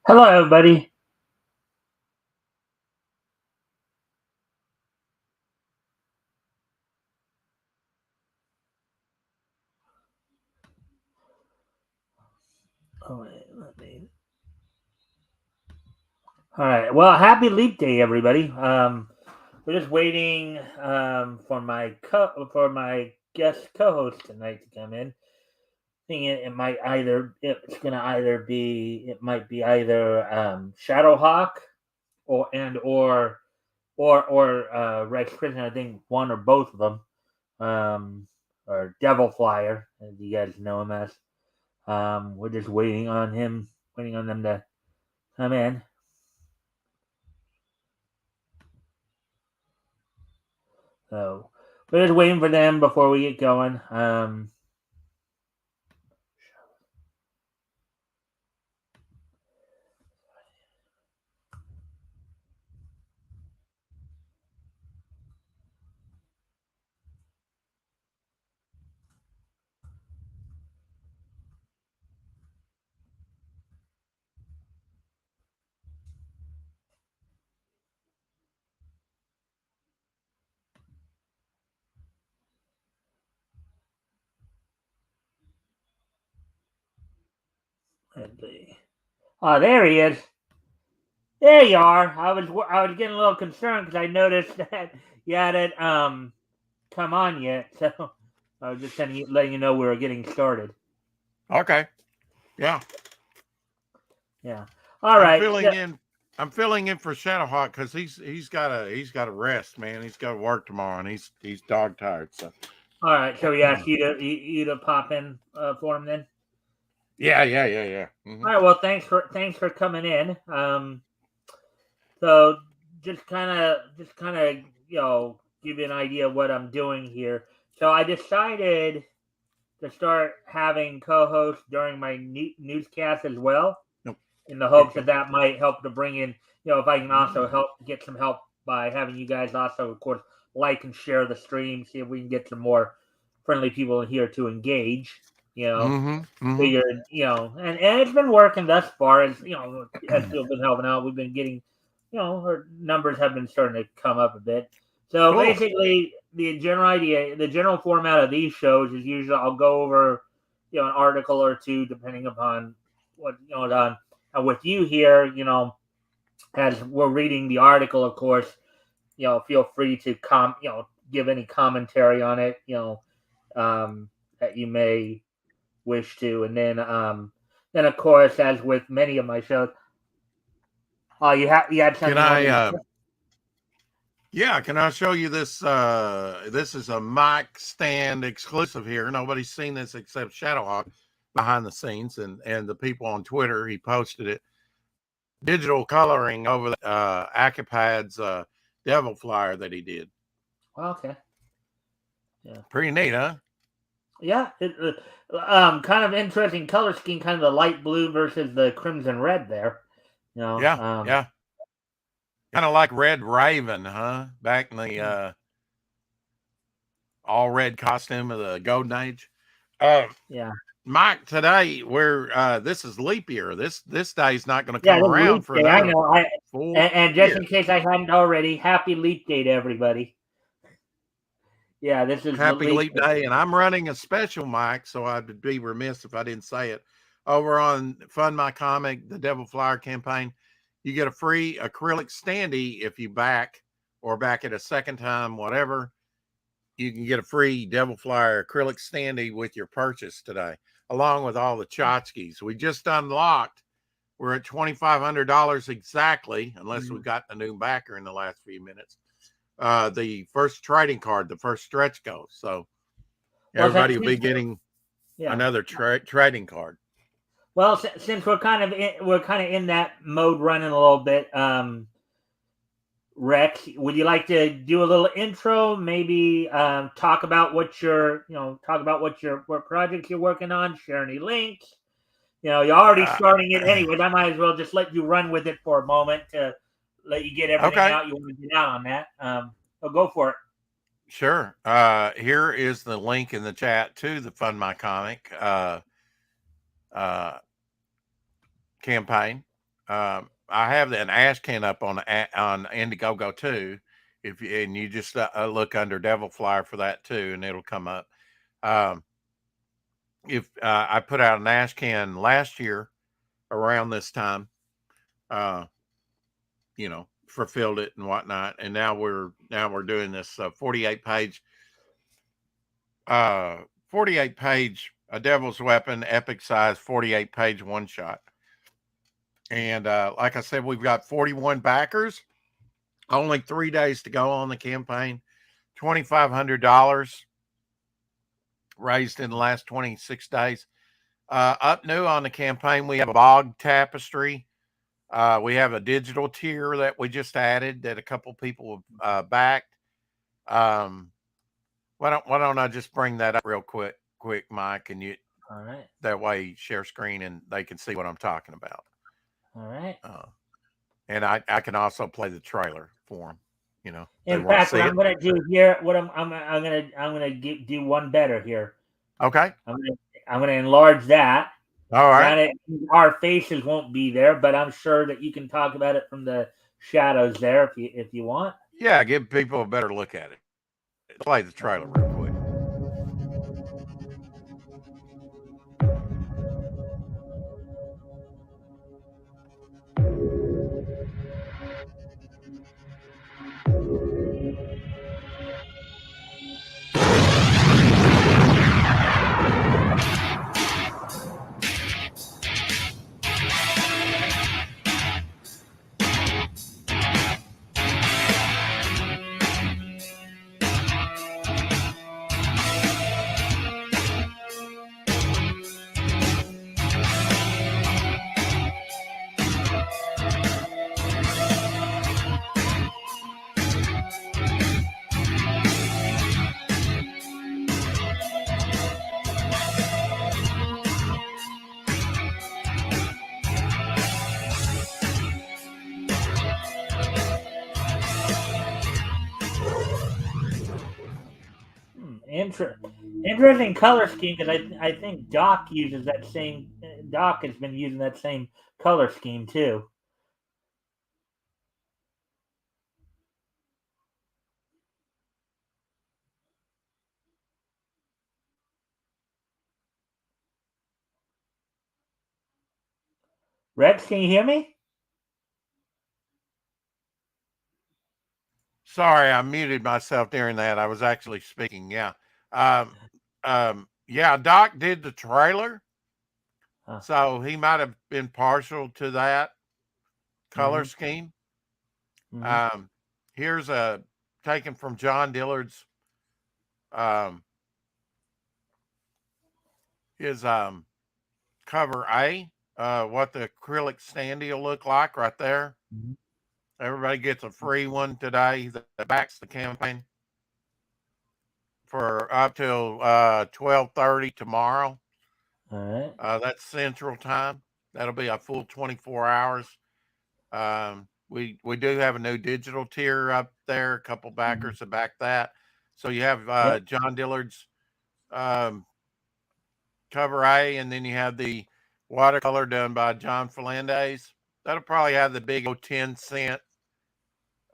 Hello, everybody. Oh, wait, let me. All right. Well, happy Leap Day, everybody. We're just waiting for my guest co-host tonight to come in. Thinking it might be either Shadowhawk or Rex Prison. I think one or both of them. Or Devil Flyer, as you guys know him as. We're just waiting on them to come in. So we're just waiting for them before we get going. Let's see. Oh, there he is. There you are. I was getting a little concerned because I noticed that you hadn't come on yet. So I was just letting you know we were getting started. Okay. Yeah. Yeah. All I'm right. filling in. I'm filling in for Shadowhawk because he's got to rest, man. He's got to work tomorrow, and he's dog tired. So. All right. So we ask you to pop in for him then. Yeah. All right. Well, thanks for coming in. So just kind of give you an idea of what I'm doing here. So I decided to start having co-hosts during my newscast as well, Nope. in the hopes that might help to bring in, if I can also get some help by having you guys also, of course, like and share the stream, see if we can get some more friendly people in here to engage. Figured, and it's been working thus far. As as people have been helping out, we've been getting, our numbers have been starting to come up a bit. So Cool. basically, the general format of these shows is usually I'll go over, an article or two, depending upon what done. And with you here, as we're reading the article, of course, feel free to give any commentary on it, that you may wish to, and then of course, as with many of my shows, you had something Can you wanted I? to. Yeah. Can I show you this? This is a Mikestand exclusive here. Nobody's seen this except Shadowhawk behind the scenes and the people on Twitter. He posted it. Digital coloring over the Acapad's Devil Flyer that he did. Okay. Yeah. Pretty neat, huh? Yeah. Kind of interesting color scheme, kind of the light blue versus the crimson red there. Yeah. Yeah. Kind of like Red Raven, huh? Back in the all red costume of the Golden Age. Yeah. Mike, today this is leap year. This day's not going to Yeah. come This around leap for day. I another know. four And just in years. case I hadn't already, happy leap day to everybody. Yeah. This is the Happy leap leap day. day, and I'm running a special, Mike. So I'd be remiss if I didn't say it. Over on Fund My Comic, the Devil Flyer campaign, you get a free acrylic standee if you back it a second time, whatever. You can get a free Devil Flyer acrylic standee with your purchase today, along with all the tchotchkes. We just unlocked. We're at $2,500 exactly, unless we got a new backer in the last few minutes. The first trading card, the first stretch goal. So everybody will be getting another trading card. Well, since we're kind of in that mode running a little bit, Rex, would you like to do a little intro? Maybe talk about what projects you're working on. Share any links. You're already starting it anyway. I might as well just let you run with it for a moment to let you get everything out you want to get out on that. So go for it. Sure. Here is the link in the chat to the Fund My Comic campaign. I have an ash can up on Indiegogo too. If you, and you just look under Devil Flyer for that too, and it'll come up. Um, if I put out an ash can last year around this time, uh, fulfilled it and whatnot, and now we're doing this 48 page a Devil's Weapon epic size 48-page one shot. And like I said, we've got 41 backers. Only 3 days to go on the campaign. $2,500 raised in the last 26 days. Up new on the campaign, we have a bog tapestry. We have a digital tier that we just added that a couple people backed. Why don't I just bring that up real quick, Mike, and you. All right. That way, share screen and they can see what I'm talking about. All right. And I can also play the trailer for them. In fact, what I'm going to do here, I'm going to do one better here. Okay. I'm going to enlarge that. All right. Our faces won't be there, but I'm sure that you can talk about it from the shadows there if you want. Yeah, give people a better look at it. Play the trailer real quick. Interesting color scheme because I think Doc uses that same. Doc has been using that same color scheme too. Rex, can you hear me? Sorry, I muted myself during that. I was actually speaking. Yeah. Yeah, Doc did the trailer. So he might have been partial to that color scheme. Here's a taken from John Dillard's his cover A, what the acrylic standee will look like right there. Everybody gets a free one today that backs the campaign for up till 12:30 tomorrow. All right. That's Central Time. That'll be a full 24 hours. We do have a new digital tier up there. A couple backers that back that. So you have John Dillard's cover A, and then you have the watercolor done by John Fernandez. That'll probably have the big 10-cent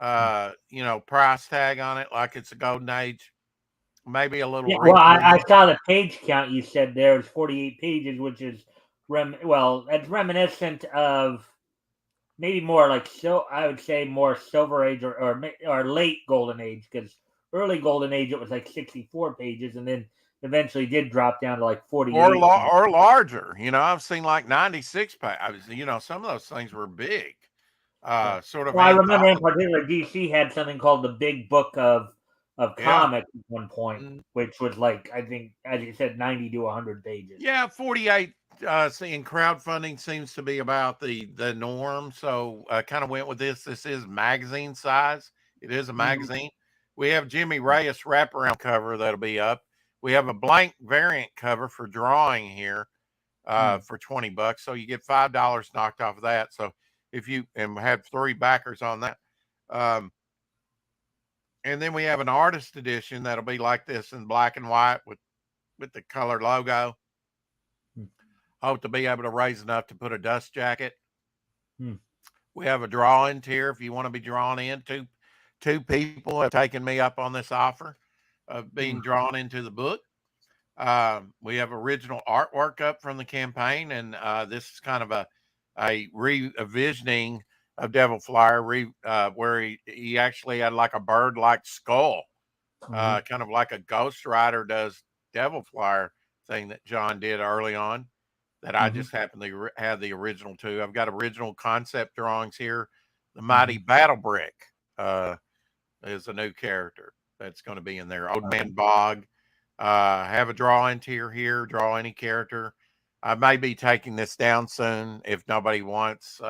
price tag on it, like it's a golden age. Maybe a little. Yeah, well, I saw the page count you said there was 48 pages, which is that's reminiscent of maybe more like I would say more Silver Age or late Golden Age, because early Golden Age it was like 64 pages, and then eventually did drop down to like 48 or larger. I've seen like 96 pages. Some of those things were big. Sort of. Well, I remember in particular DC had something called the Big Book of comics at one point, which was like, I think, as you said, 90 to 100 pages. Yeah, 48. Seeing crowdfunding seems to be about the norm, so I kind of went with this. This is magazine size. It is a magazine. We have Jimmy Reyes wraparound cover that'll be up. We have a blank variant cover for drawing here for $20, so you get $5 knocked off of that. So if you have 3 backers on that. And then we have an artist edition that'll be like this in black and white with the color logo. Hope to be able to raise enough to put a dust jacket Hmm. We have a drawing tier if you want to be drawn in. Two people have taken me up on this offer of being Hmm. drawn into the book. We have original artwork up from the campaign, and this is kind of a revisioning of Devil Flyer, where he actually had like a bird-like skull, Hmm. kind of like a Ghost Rider does Devil Flyer thing that John did early on. That I Hmm. just happen to have the original too. I've got original concept drawings here. The Hmm. Mighty Battle Brick is a new character that's going to be in there. Old Man Bog. Have a drawing tier here. Draw any character. I may be taking this down soon if nobody wants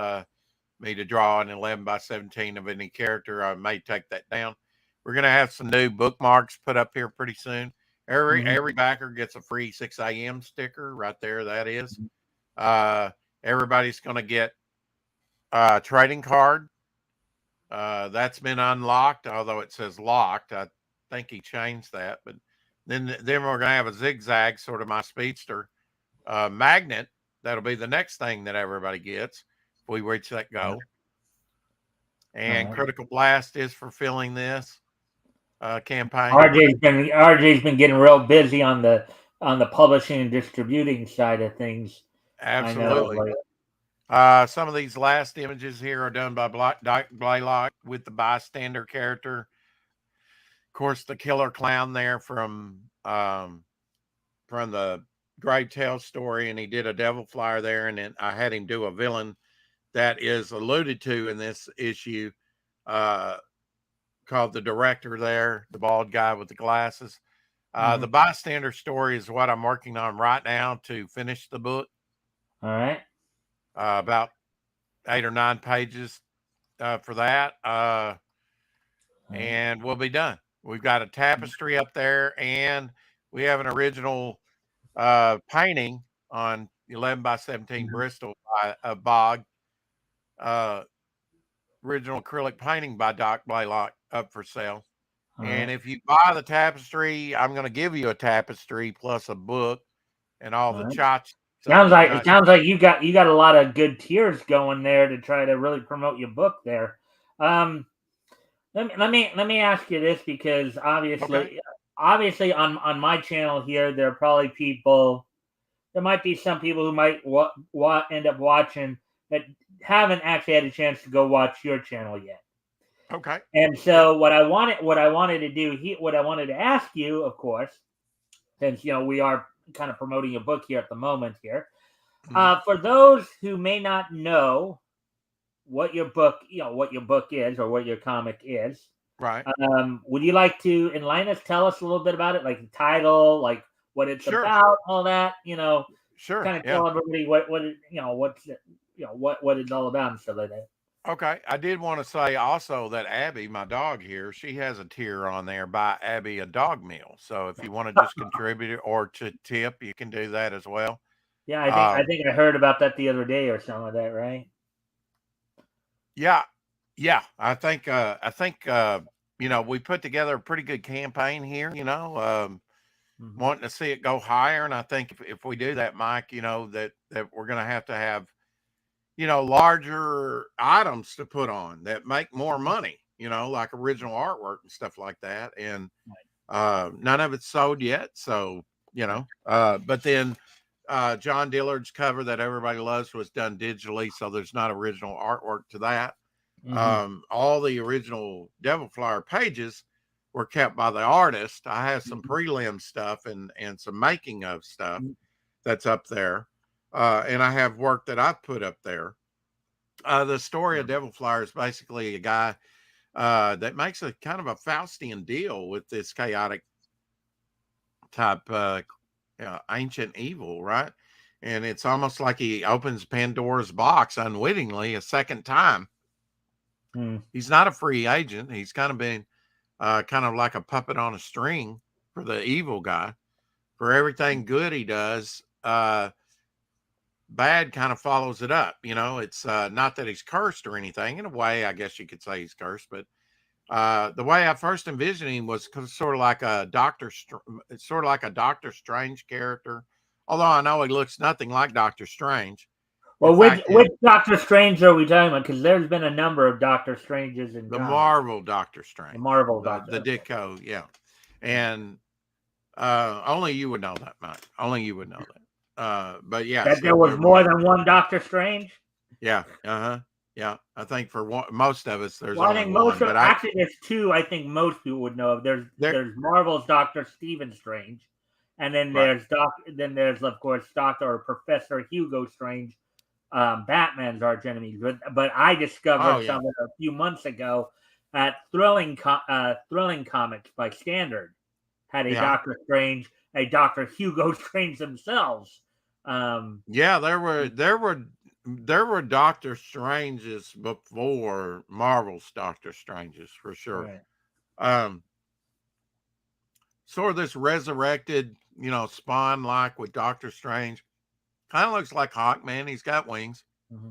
me to draw an 11 by 17 of any character. I may take that down. We're going to have some new bookmarks put up here pretty soon. Hmm. Every backer gets a free 6 a.m. sticker right there. That is. Everybody's going to get a trading card. That's been unlocked, although it says locked. I think he changed that. But then we're going to have a zigzag, sort of my speedster magnet. That'll be the next thing that everybody gets if we reach that goal. All And right. Critical Blast is fulfilling this campaign. RJ's been getting real busy on the publishing and distributing side of things. I know. Absolutely. Like, Some of these last images here are done by Blaylock with the bystander character. Of course, the killer clown there from the Grave Tale story, and he did a Devil Flyer there, and then I had him do a villain that is alluded to in this issue, uh, called the director there, the bald guy with the glasses. mhm. The bystander story is what I'm working on right now to finish the book. All right. About 8 or 9 pages for that, All right. and we'll be done. We've got a tapestry up there, and we have an original painting on 11 by 17 Mhm. Bristol by Bog. Uh, Original acrylic painting by Doc Blaylock up for sale. All And right. if you buy the tapestry, I'm going to give you a tapestry plus a book and all All the right. shots. So Sounds you like not you got a lot of good tiers going there to try to really promote your book there. Um, let me ask you this because okay? obviously on my channel here there are probably people, there might be some people who might end up watching that haven't actually had a chance to go watch your channel yet. Okay. And Yep. so what I wanted to do what I wanted to ask you, of course, since we are kind of promoting a book here at the moment here, Mhm. for those who may not know what your book is or what your comic is, Right. would you like to enlighten us? Tell us a little bit about it, like the title, like what it's Sure. about, all that. Sure. Kind of Yeah. tell everybody what it's all about and stuff like that. Okay. I did want to say also that Abby, my dog here, she has a tier on there, buy Abby a dog meal. So if you want to just contribute or to tip, you can do that as well. Yeah, I Um, think I heard about that the other day or something like that, right? yeah, yeah. I think we put together a pretty good campaign here. Hmm. Wanting to see it go higher, and I think if we do that, Mike, that we're going to have larger items to put on that make more money. Like original artwork and stuff like that, and none of it's sold yet. So but then John Dillard's cover that everybody loves was done digitally, so there's not original artwork to that. Hmm. All the original Devil Flyer pages were kept by the artist. I have some prelim stuff and some making of stuff that's up there, and I have work that I've put up there. The story of Devil Flyer is basically a guy that makes a kind of a Faustian deal with this chaotic type ancient evil, right? And it's almost like he opens Pandora's box unwittingly a second time. Hmm. He's not a free agent. He's kind of been kind of like a puppet on a string for the evil guy. For everything good he does, bad kind of follows it up. It's not that he's cursed or anything. In a way, I guess you could say he's cursed, but the way I first envisioned him was sort of like it's sort of like a Doctor Strange character. Although I know he looks nothing like Doctor Strange. Well, In fact, which Doctor Strange are we talking about? Because there's been a number of Doctor Stranges in the comics. Marvel Doctor Strange, The Marvel Doctor, the Ditko, yeah. And only you would know that, Mike. Only you would know that. But yeah, that so there was more than one Doctor Strange. Yeah, yeah. I think for most of us, there's Well, I only think one. But actually there's two. I think most people would know of. there, There's Marvel's Doctor Stephen Strange, and then right. there's of course Doctor or Professor Hugo Strange, Batman's arch enemy. But I discovered Yeah. something a few months ago at Thrilling Comics by Standard had a Yeah. Doctor Strange, a Doctor Hugo Strange themselves. Yeah, there were Doctor Stranges before Marvel's Doctor Stranges for sure. Right. Sort of this resurrected, Spawn like with Doctor Strange. Kind of looks like Hawkman. He's got wings. Mm-hmm.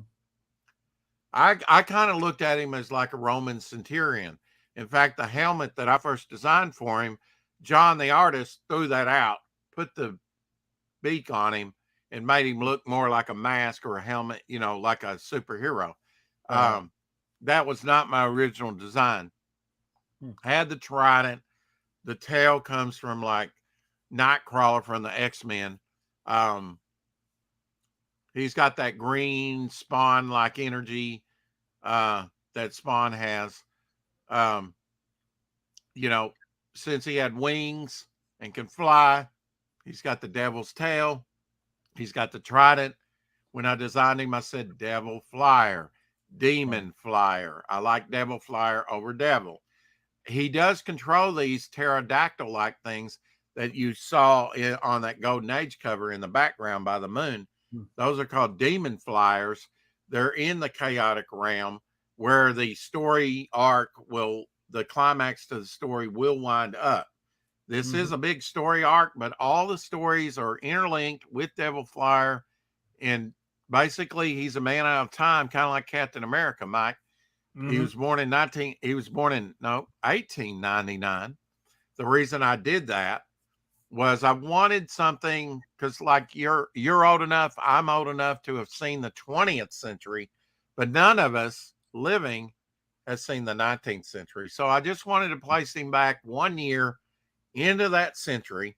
I kind of looked at him as like a Roman centurion. In fact, the helmet that I first designed for him, John the artist threw that out, put the beak on him, and made him look more like a mask or a helmet, like a superhero. That was not my original design. I had the trident. The tail comes from like Nightcrawler from the X-Men. He's got that green Spawn like energy that Spawn has. Since he had wings and can fly, he's got the devil's tail. He's got the trident. When I designed him, I said devil flyer, demon flyer. I like devil flyer over devil. He does control these pterodactyl-like things that you saw on that Golden Age cover in the background by the moon. Those are called demon flyers. They're in the chaotic realm where the story arc the climax to the story will wind up. This is a big story arc, but all the stories are interlinked with Devil Flyer. And basically, he's a man out of time, kind of like Captain America, Mike. He was born in 1899. The reason I did that was I wanted something, because like you're old enough, I'm old enough to have seen the 20th century, but none of us living has seen the 19th century. So I just wanted to place him back 1 year into that century.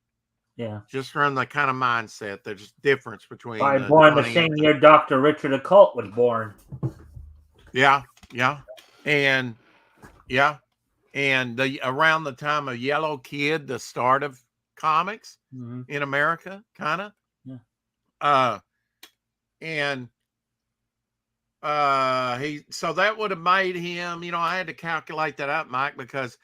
Yeah. Just from the kind of mindset, there's difference between born the same year Dr. Richard Occult was born. Yeah. And around the time of Yellow Kid, the start of comics in America, kind of. Yeah. So that would have made him, I had to calculate that up, Mike, because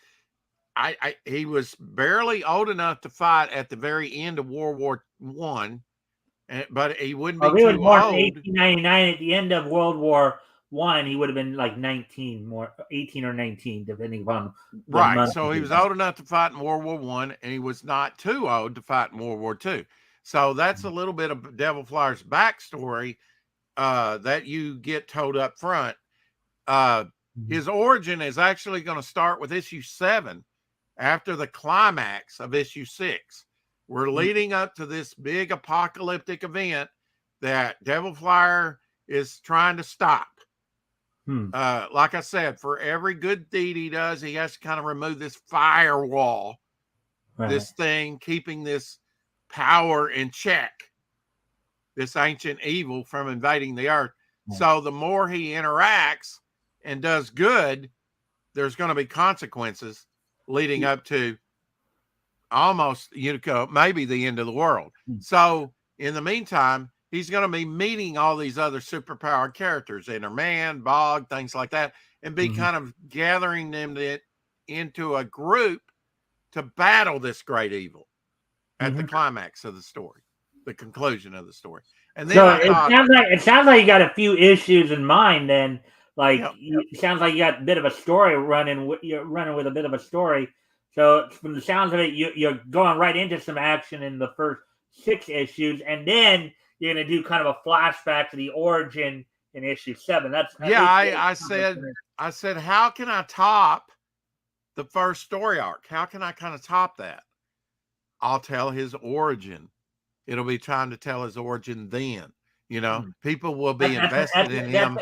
he was barely old enough to fight at the very end of World War I, but he wouldn't be too was born old. in 1899. At the end of World War I, he would have been like 18 or 19, depending upon right. So he was old enough to fight in World War I, and he was not too old to fight in World War II. So that's a little bit of Devil Flyer's backstory that you get told up front. His origin is actually going to start with issue 7 after the climax of issue 6. We're leading up to this big apocalyptic event that Devil Flyer is trying to stop. Like I said, for every good deed he does, he has to kind of remove this firewall, this thing keeping this power in check, this ancient evil from invading the earth. So the more he interacts and does good, there's going to be consequences leading up to almost, maybe the end of the world. So in the meantime, he's going to be meeting all these other superpowered characters, Enderman, Bog, things like that, and be kind of gathering them into a group to battle this great evil at the climax of the story, the conclusion of the story. And then so it sounds like you got a few issues in mind. Then, it sounds like you got a bit of a story running. You're running with a bit of a story. So from the sounds of it, you're going right into some action in the first 6 issues, and then you're going to do kind of a flashback to the origin in issue 7. That's I said, how can I top the first story arc? How can I kind of top that? I'll tell his origin. It'll be time to tell his origin then. You know, people will That- be invested in him.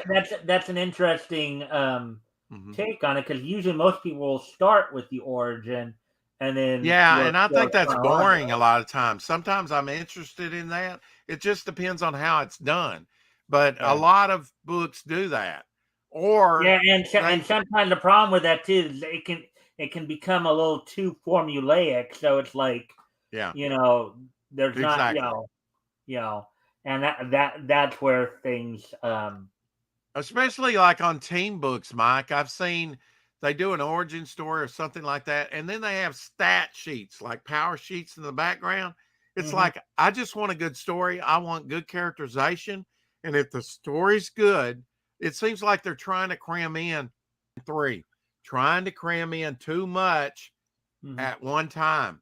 That's an interesting Mhm. take on it, because usually most people will start with the origin and then Yeah, and I think work that's boring a chronologically. lot of times. Sometimes I'm interested in that. It just depends on how it's done. But a Right. lot of books do that. Or Yeah, and they sometimes the problem with that too is it can become a little too formulaic. So it's like, yeah, there's not, exactly. you know, and that's where things Especially like on team books, Mike. I've seen they do an origin story or something like that, and then they have stat sheets, like power sheets in the background. It's mhm. like, I just want a good story. I want good characterization. And if the story's good, it seems like they're trying to cram in three, trying to cram in too much Mhm. at one time.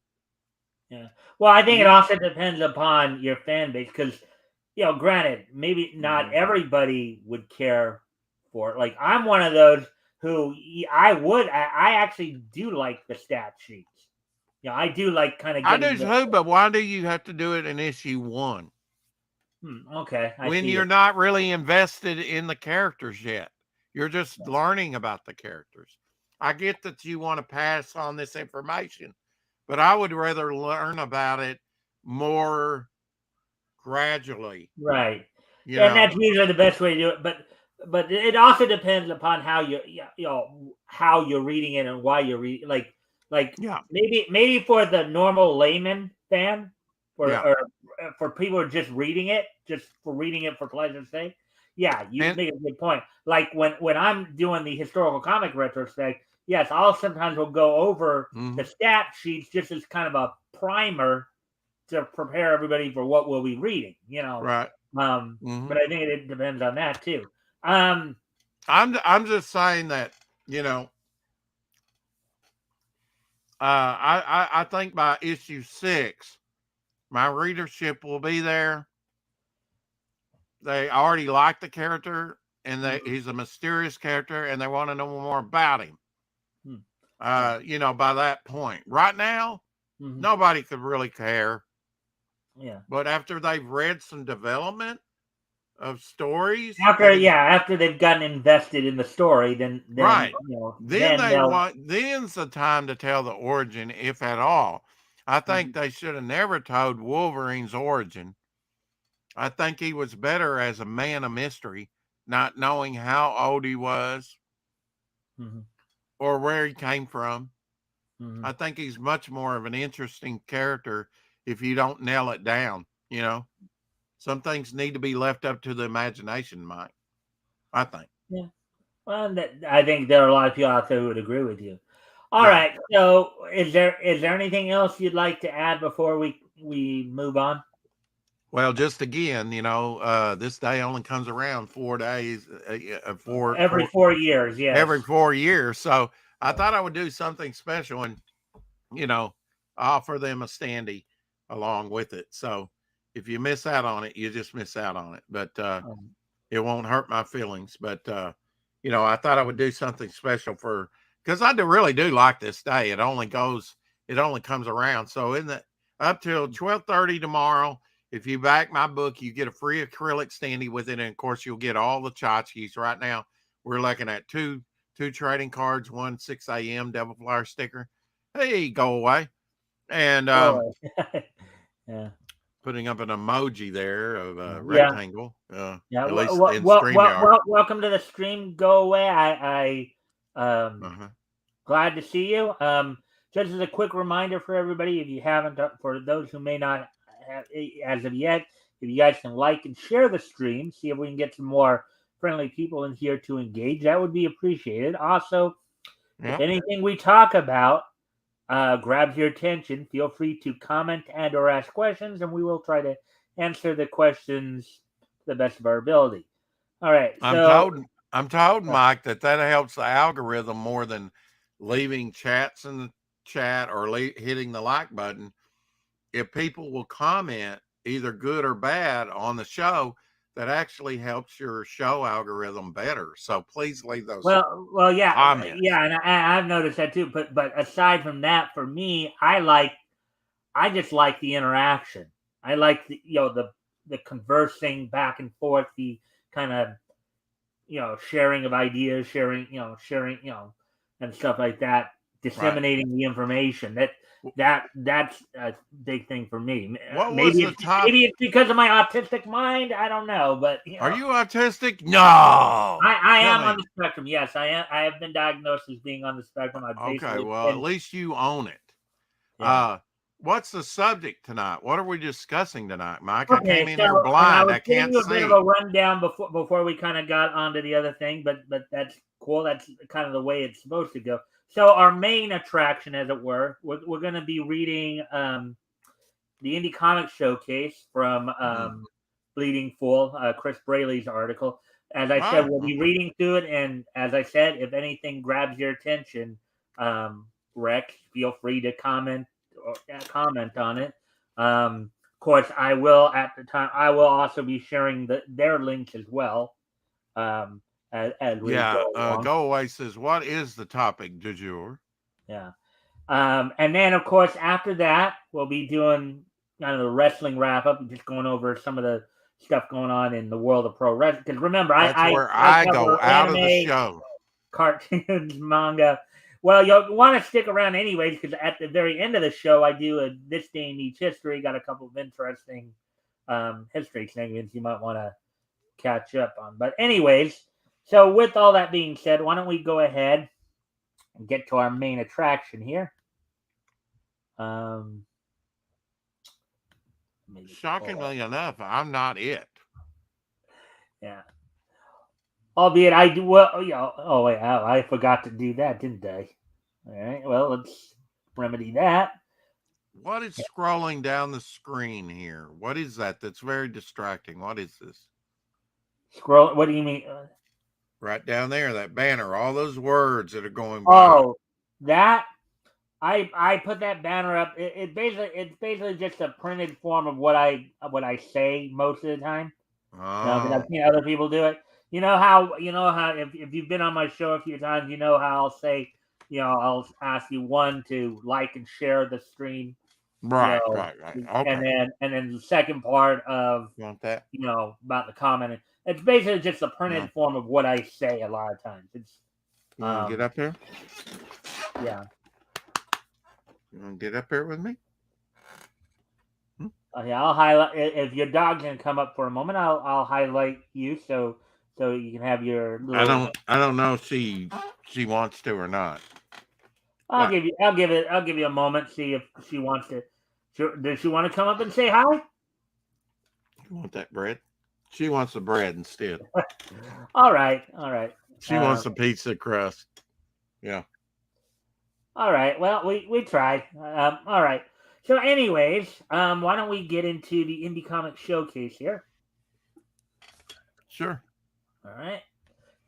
Yeah. Well, I think it You, also depends upon your fan base, because, granted, maybe not Mhm. everybody would care for it. Like, I'm one of those who I actually do like the stat sheets. I do like kind of I do getting too, but why do you have to do it in issue one okay, I when see you're it. not really invested in the characters yet? You're just learning about the characters. I get that you want to pass on this information, but I would rather learn about it more gradually, Right. you And know? that's usually the best way to do it. But it also depends upon how how you're reading it and why you're reading. Like Yeah. maybe for the normal layman fan, Yeah. or for people who are just reading it, just for reading it for pleasure's sake. Yeah, you And make a good point. Like when I'm doing the historical comic retrospect, yes, I'll sometimes will go over the mhm, stat sheets just as kind of a primer to prepare everybody for what we'll be reading. right. But Mhm. I think it depends on that too. Um, I'm just saying that, you know, I think by issue 6, my readership will be there. They already like the character, and mhm, he's a mysterious character, and they want to know more about him. hmm, yeah, By that point, right now, mhm, nobody could really care. yeah. But after they've read some development of stories After that he's after they've gotten invested in the story, then right, then they'll. then's the time to tell the origin, if at all. I think Mhm, they should have never told Wolverine's origin. I think he was better as a man of mystery, not knowing how old he was mhm, or where he came from. mhm. I think he's much more of an interesting character if you don't nail it down. Some things need to be left up to the imagination, Mike. I think. Yeah. Well, I think there are a lot of people out there who would agree with you. All Yeah. right. So, is there anything else you'd like to add before we move on? Well, just again, this day only comes around 4 days, Every 4 years, every yes. 4 years. So I Yeah. thought I would do something special and, you know, offer them a standee along with it. So if you miss out on it, you just miss out on it. But Um, it won't hurt my feelings. But I thought I would do something special because I really do like this day. It only comes around. So in the up till 12:30 tomorrow, if you back my book, you get a free acrylic standee with it, and of course you'll get all the tchotchkes. Right now, we're looking at two trading cards, one 6 a.m. Devil Flyer sticker. Hey, go away. And go away. Yeah. putting up an emoji there of a Yeah. rectangle, Yeah. at least in StreamYard. Welcome to the stream. Go away. Uh-huh. Glad to see you. Just as a quick reminder for everybody, if you haven't, for those who may not have as of yet, if you guys can like and share the stream, see if we can get some more friendly people in here to engage. That would be appreciated. Also, if Yeah. anything we talk about grabs your attention, feel free to comment and/or ask questions, and we will try to answer the questions to the best of our ability. All right. I'm So, told I'm told, Mike, that helps the algorithm more than leaving chats in the chat or hitting the like button. If people will comment either good or bad on the show, that actually helps your show algorithm better. So please leave those yeah, comments. and I've noticed that too. But aside from that, for me, I just like the interaction. I like the the conversing back and forth, the kind of sharing of ideas, sharing and stuff like that, disseminating the information. That's a big thing for me. What was Maybe the top? maybe it's because of my autistic mind. I don't know, but Are you autistic? No. I Tell am me. on the spectrum. Yes, I am. I have been diagnosed as being on the spectrum. I've Okay, basically well, at least you own it. yeah. What's the subject tonight? What are we discussing tonight, Mike? I Okay, came in so here and I blind. was I giving can't you a bit of see. a rundown before we kind of got onto the other thing, but that's cool. That's kind of the way it's supposed to go. So our main attraction, as it were, we're going to be reading the Indie Comic Showcase from Bleeding Fool, Chris Braley's article. As I said, we'll be reading through it, and as I said, if anything grabs your attention, Rex, feel free to comment on it. Of course, I will also be sharing their links as well. As we go along. Go Away says, what is the topic du jour? Yeah. And then, of course, after that, we'll be doing kind of the wrestling wrap up, just going over some of the stuff going on in the world of pro wrestling. Because remember, I go out of the show. Cartoons, manga. Well, you'll want to stick around anyways, because at the very end of the show, I do a This Day in Each History. Got a couple of interesting history segments you might want to catch up on. But anyways, so with all that being said, why don't we go ahead and get to our main attraction here. Shockingly enough, I'm not it. Yeah. Albeit I do well. Oh wait, I forgot to do that, didn't I? All right. Well, let's remedy that. What is scrolling down the screen here? What is that? That's very distracting. What is this? Scroll. What do you mean? Right down there, that banner. All those words that are going by. Oh, that. I put that banner up. It's basically just a printed form of what I say most of the time. Because I've seen other people do it. You know how if you've been on my show a few times, you know how I'll say, I'll ask you one to like and share the stream. Right. Okay. And then the second part of want that? About the comment. It's basically just a printed form of what I say a lot of times. It's you want to get up there? Yeah. You want to get up there with me? Yeah, I'll highlight. If your dog can come up for a moment, I'll highlight you so you can have your. Little... I don't know if she wants to or not. I'll give you a moment. See if she wants to. Does she want to come up and say hi? You want that bread? She wants the bread instead. All right. She wants the pizza crust. Yeah. All right. Well, we try. All right. So, anyways, why don't we get into the Indie Comic Showcase here? Sure. All right.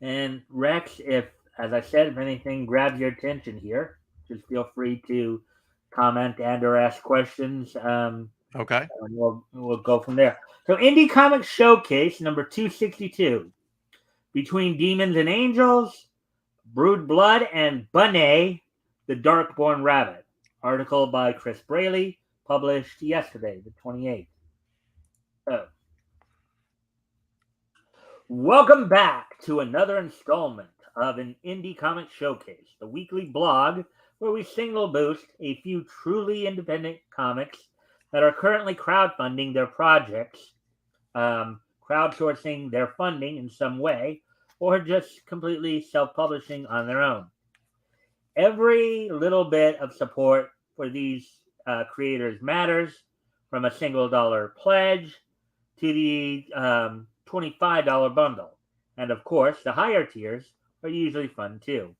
And Rex, as I said, if anything grabs your attention here, just feel free to comment and or ask questions. Okay. And we'll go from there. So, Indie Comic Showcase number 262, Between Demons and Angels, Brood Blood, and Bunny, the Darkborn Rabbit. Article by Chris Braley, published yesterday, the 28th. So, welcome back to another installment of an Indie Comic Showcase, the weekly blog where we single boost a few truly independent comics that are currently crowdfunding their projects, crowdsourcing their funding in some way, or just completely self-publishing on their own. Every little bit of support for these creators matters, from a single $1 pledge to the $25 bundle. And of course, the higher tiers are usually fun too.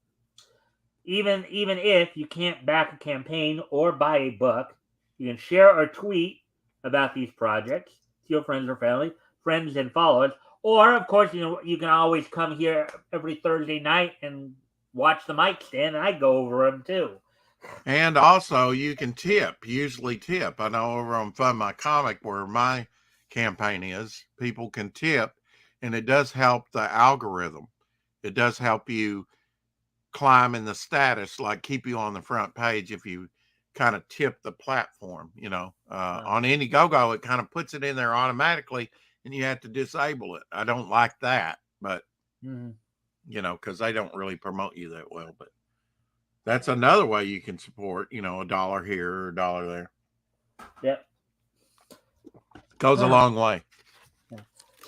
Even if you can't back a campaign or buy a book, you can share or tweet about these projects to your friends or family, friends and followers. Or, of course, you can always come here every Thursday night and watch the Mikestand, and I go over them too. And also, you can usually tip. I know over on Fund My Comic, where my campaign is, people can tip, and it does help the algorithm. It does help you climb in the status, like keep you on the front page if you kind of tip the platform, on Indiegogo, it kind of puts it in there automatically and you have to disable it. I don't like that, but because they don't really promote you that well, but that's another way you can support, $1 here or $1 there. Yep. Goes a long way.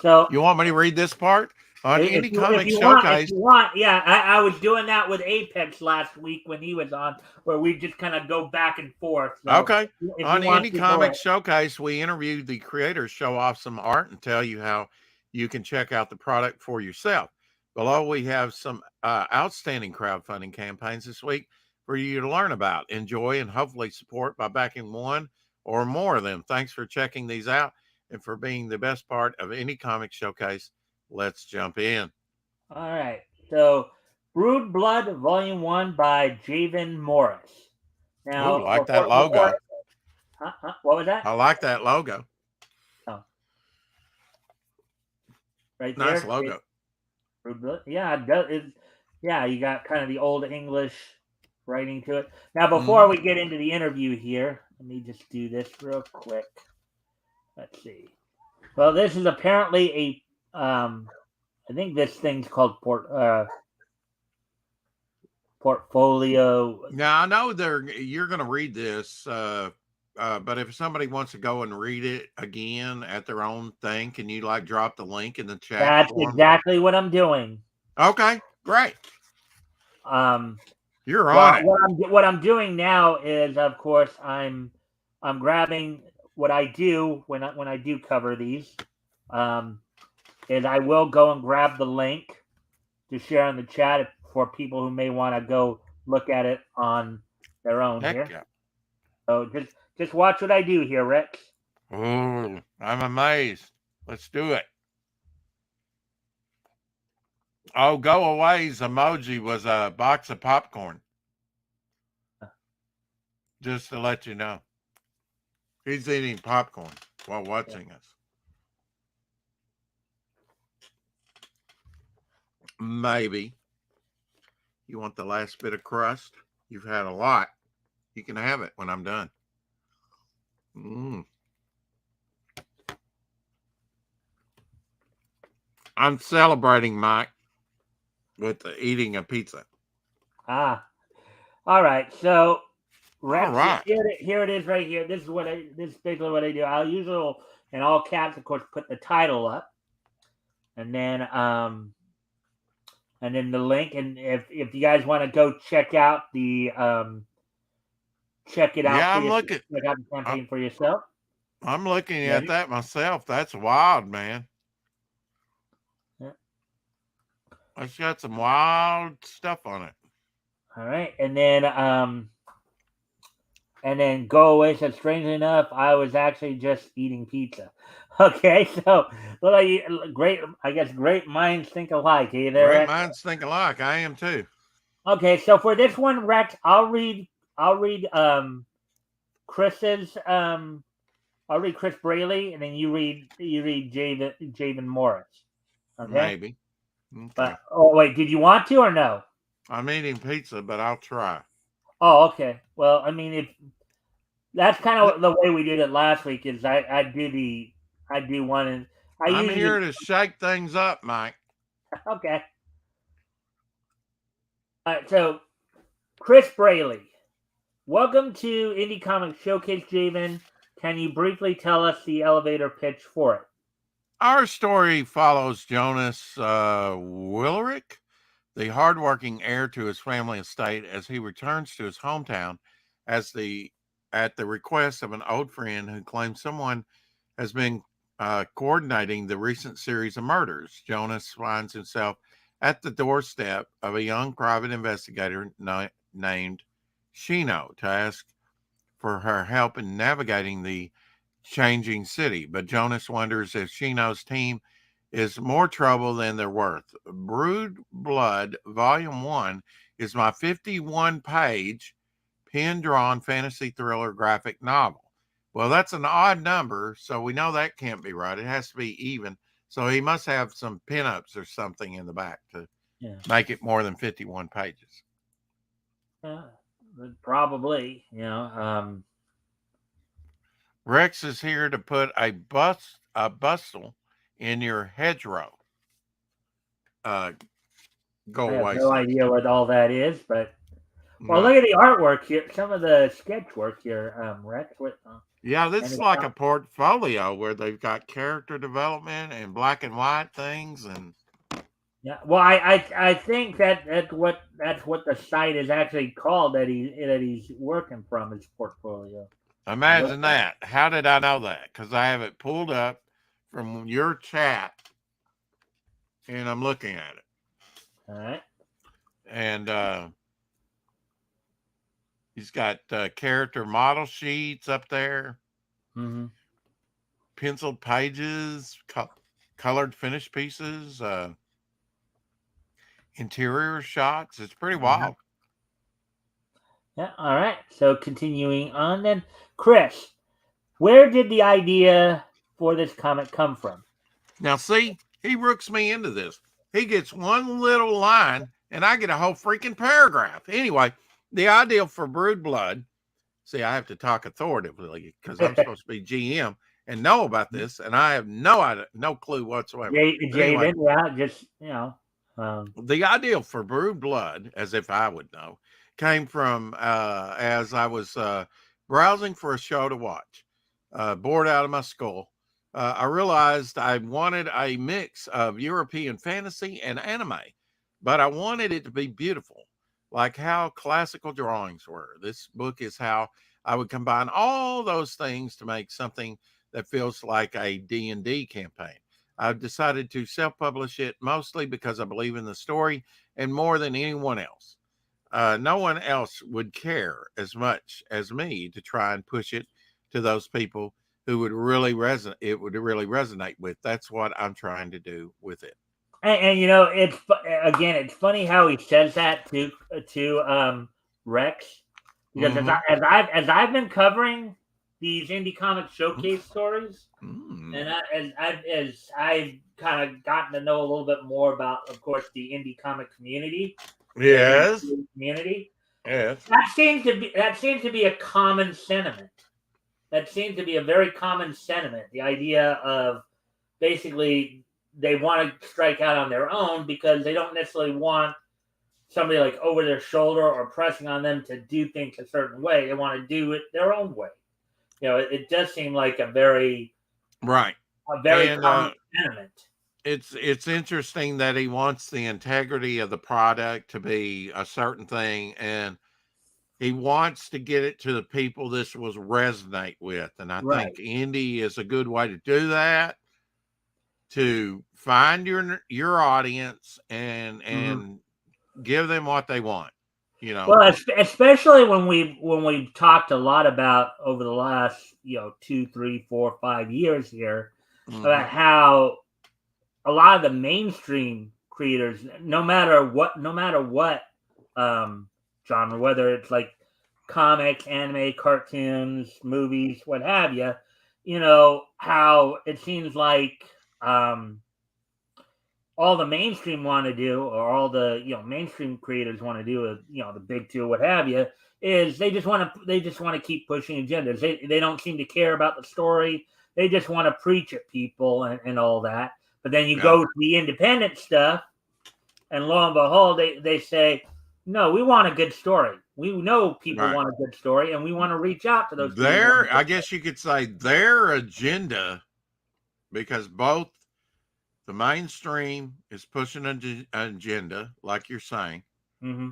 So you want me to read this part? On Indie Comic If Showcase. you want, yeah. I was doing that with Apex last week when he was on, where we just kind of go back and forth. So okay. On Indie Comic Showcase, we interviewed the creators, show off some art, and tell you how you can check out the product for yourself. Below, we have some outstanding crowdfunding campaigns this week for you to learn about, enjoy, and hopefully support by backing one or more of them. Thanks for checking these out and for being the best part of Indie Comic Showcase. Let's jump in. All right. So, Brood Blood Volume 1 by Javen Morris. Now, I like that logo. What was that? I like that logo. Oh. Right there. Nice logo. Brood Blood. Yeah, yeah, you got kind of the old English writing to it. Now, before we get into the interview here, let me just do this real quick. Let's see. Well, this is apparently I think this thing's called portfolio. Now I know you're going to read this, but if somebody wants to go and read it again at their own thing, can you drop the link in the chat? That's exactly what I'm doing. Okay, great. You're on it. What I'm doing now is, of course, I'm grabbing what I do when I do cover these. Is I will go and grab the link to share in the chat for people who may want to go look at it on their own here. Yeah. So just watch what I do here, Rex. Oh, I'm amazed. Let's do it. Oh, go away's emoji was a box of popcorn. Just to let you know. He's eating popcorn while watching us. Maybe. You want the last bit of crust? You've had a lot. You can have it when I'm done. I'm celebrating, Mike, with eating a pizza. All right. So, Rex, all right. Here it is right here. This is basically what I do. I'll usually, in all caps, of course, put the title up, and then the link. And if you guys want to go check out the check it out. Yeah, I'm looking. Check out the campaign for yourself. I'm looking at that myself. That's wild, man. Yeah. It's got some wild stuff on it. All right, and then go away said, strangely enough, I was actually just eating pizza. Okay, so great minds think alike. Hey there, great Rex? minds think alike. I am too. Okay, so for this one, Rex, I'll read Chris's I'll read Chris Braley, and then you read Javen Morris. Okay? Maybe. Okay. But wait, did you want to or no? I'm eating pizza, but I'll try. Oh, okay. Well, I mean, if that's kind of the way we did it last week, is I do one, and I'm here to shake things up, Mike. Okay. All right. So, Chris Braley, welcome to Indie Comic Showcase, Javen. Can you briefly tell us the elevator pitch for it? Our story follows Jonas Willerick, the hardworking heir to his family estate, as he returns to his hometown at the request of an old friend who claims someone has been coordinating the recent series of murders. Jonas finds himself at the doorstep of a young private investigator named Shino to ask for her help in navigating the changing city. But Jonas wonders if Shino's team is more trouble than they're worth. Brood Blood Volume 1 is my 51-page pen-drawn fantasy thriller graphic novel. Well, that's an odd number, so we know that can't be right. It has to be even. So he must have some pinups or something in the back to make it more than 51 pages. Probably, Rex is here to put a bustle in your hedgerow. Uh, Go I have away, no son. idea what all that is, but well, No. look at the artwork here. Some of the sketch work here, Rex. Yeah, this And is it's like a portfolio where they've got character development and black and white things, and yeah. Well, I think that's what the site is actually called that he's working from his portfolio. Look, imagine that. How did I know that? Because I have it pulled up from your chat, and I'm looking at it. all right. And he's got character model sheets up there, Mm-hmm. penciled pages, colored finish pieces, interior shots. It's pretty Yeah. wild. Yeah. All right. So continuing on, then, Chris, where did the idea for this comic come from? Now, see, he rooks me into this. He gets one little line, and I get a whole freaking paragraph. Anyway, the ideal for Brood Blood. See, I have to talk authoritatively because I'm supposed to be GM and know about this, and I have no idea, no clue whatsoever. But anyway, Javen, yeah, just the ideal for Brood Blood, as if I would know, came from as I was browsing for a show to watch, bored out of my skull. I realized I wanted a mix of European fantasy and anime, but I wanted it to be beautiful, like how classical drawings were. This book is how I would combine all those things to make something that feels like a D&D campaign. I've decided to self-publish it mostly because I believe in the story and more than anyone else. No one else would care as much as me to try and push it to those people who would really resonate. It would really resonate with. That's what I'm trying to do with it. and it's funny how he says that to Rex, because Mm-hmm. as I've been covering these indie comic showcase stories, Mm-hmm. and as I've kind of gotten to know a little bit more about, of course, the indie comic community, the Yes. indie community, Yes. that seems to be a common sentiment. That seems to be a very common sentiment. The idea of basically they want to strike out on their own because they don't necessarily want somebody like over their shoulder or pressing on them to do things a certain way. They want to do it their own way. It does seem like Right. a very And common sentiment. it's interesting that he wants the integrity of the product to be a certain thing, and he wants to get it to the people this will resonate with. And I think Right. indie is a good way to do that, to find your audience and Hmm. give them what they want, you know. Well, especially when we've talked a lot about over the last 2, 3, 4, 5 years here Mm-hmm. about how a lot of the mainstream creators, no matter what genre, whether it's like comics, anime, cartoons, movies, what have you, how it seems like all the mainstream want to do, or all the mainstream creators want to do, the big two, what have you, is they just want to keep pushing agendas. They don't seem to care about the story. They just want to preach at people and all that. But then you Yeah. go to the independent stuff, and lo and behold, they say, no, we want a good story. We know people Right. want a good story, and we want to reach out to those people who want a I good guess you could say their agenda, because both the mainstream is pushing an agenda, like you're saying, story. Hmm.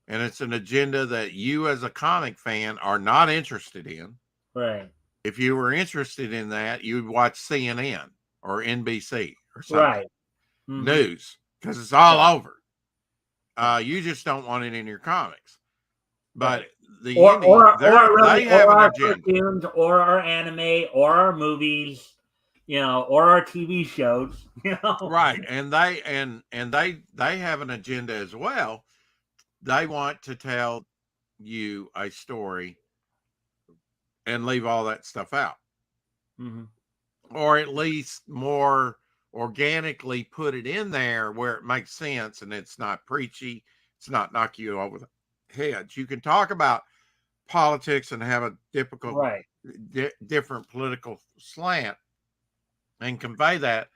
and it's an agenda that you as a comic fan are not interested in. Right. If you were interested in that, you'd watch CNN or NBC or something, Right. Hmm. news, because it's all Right. over. Right. You just don't want it in your comics. But Right. the or indie, or really they have or an our agenda. cartoons or our anime or our movies, or our TV shows, Right. And they have an agenda as well. They want to tell you a story and leave all that stuff out, Hmm. or at least more organically put it in there where it makes sense and it's not preachy. It's not knock you over the heads. You can talk about politics and have a difficult, Right. different political slant and convey that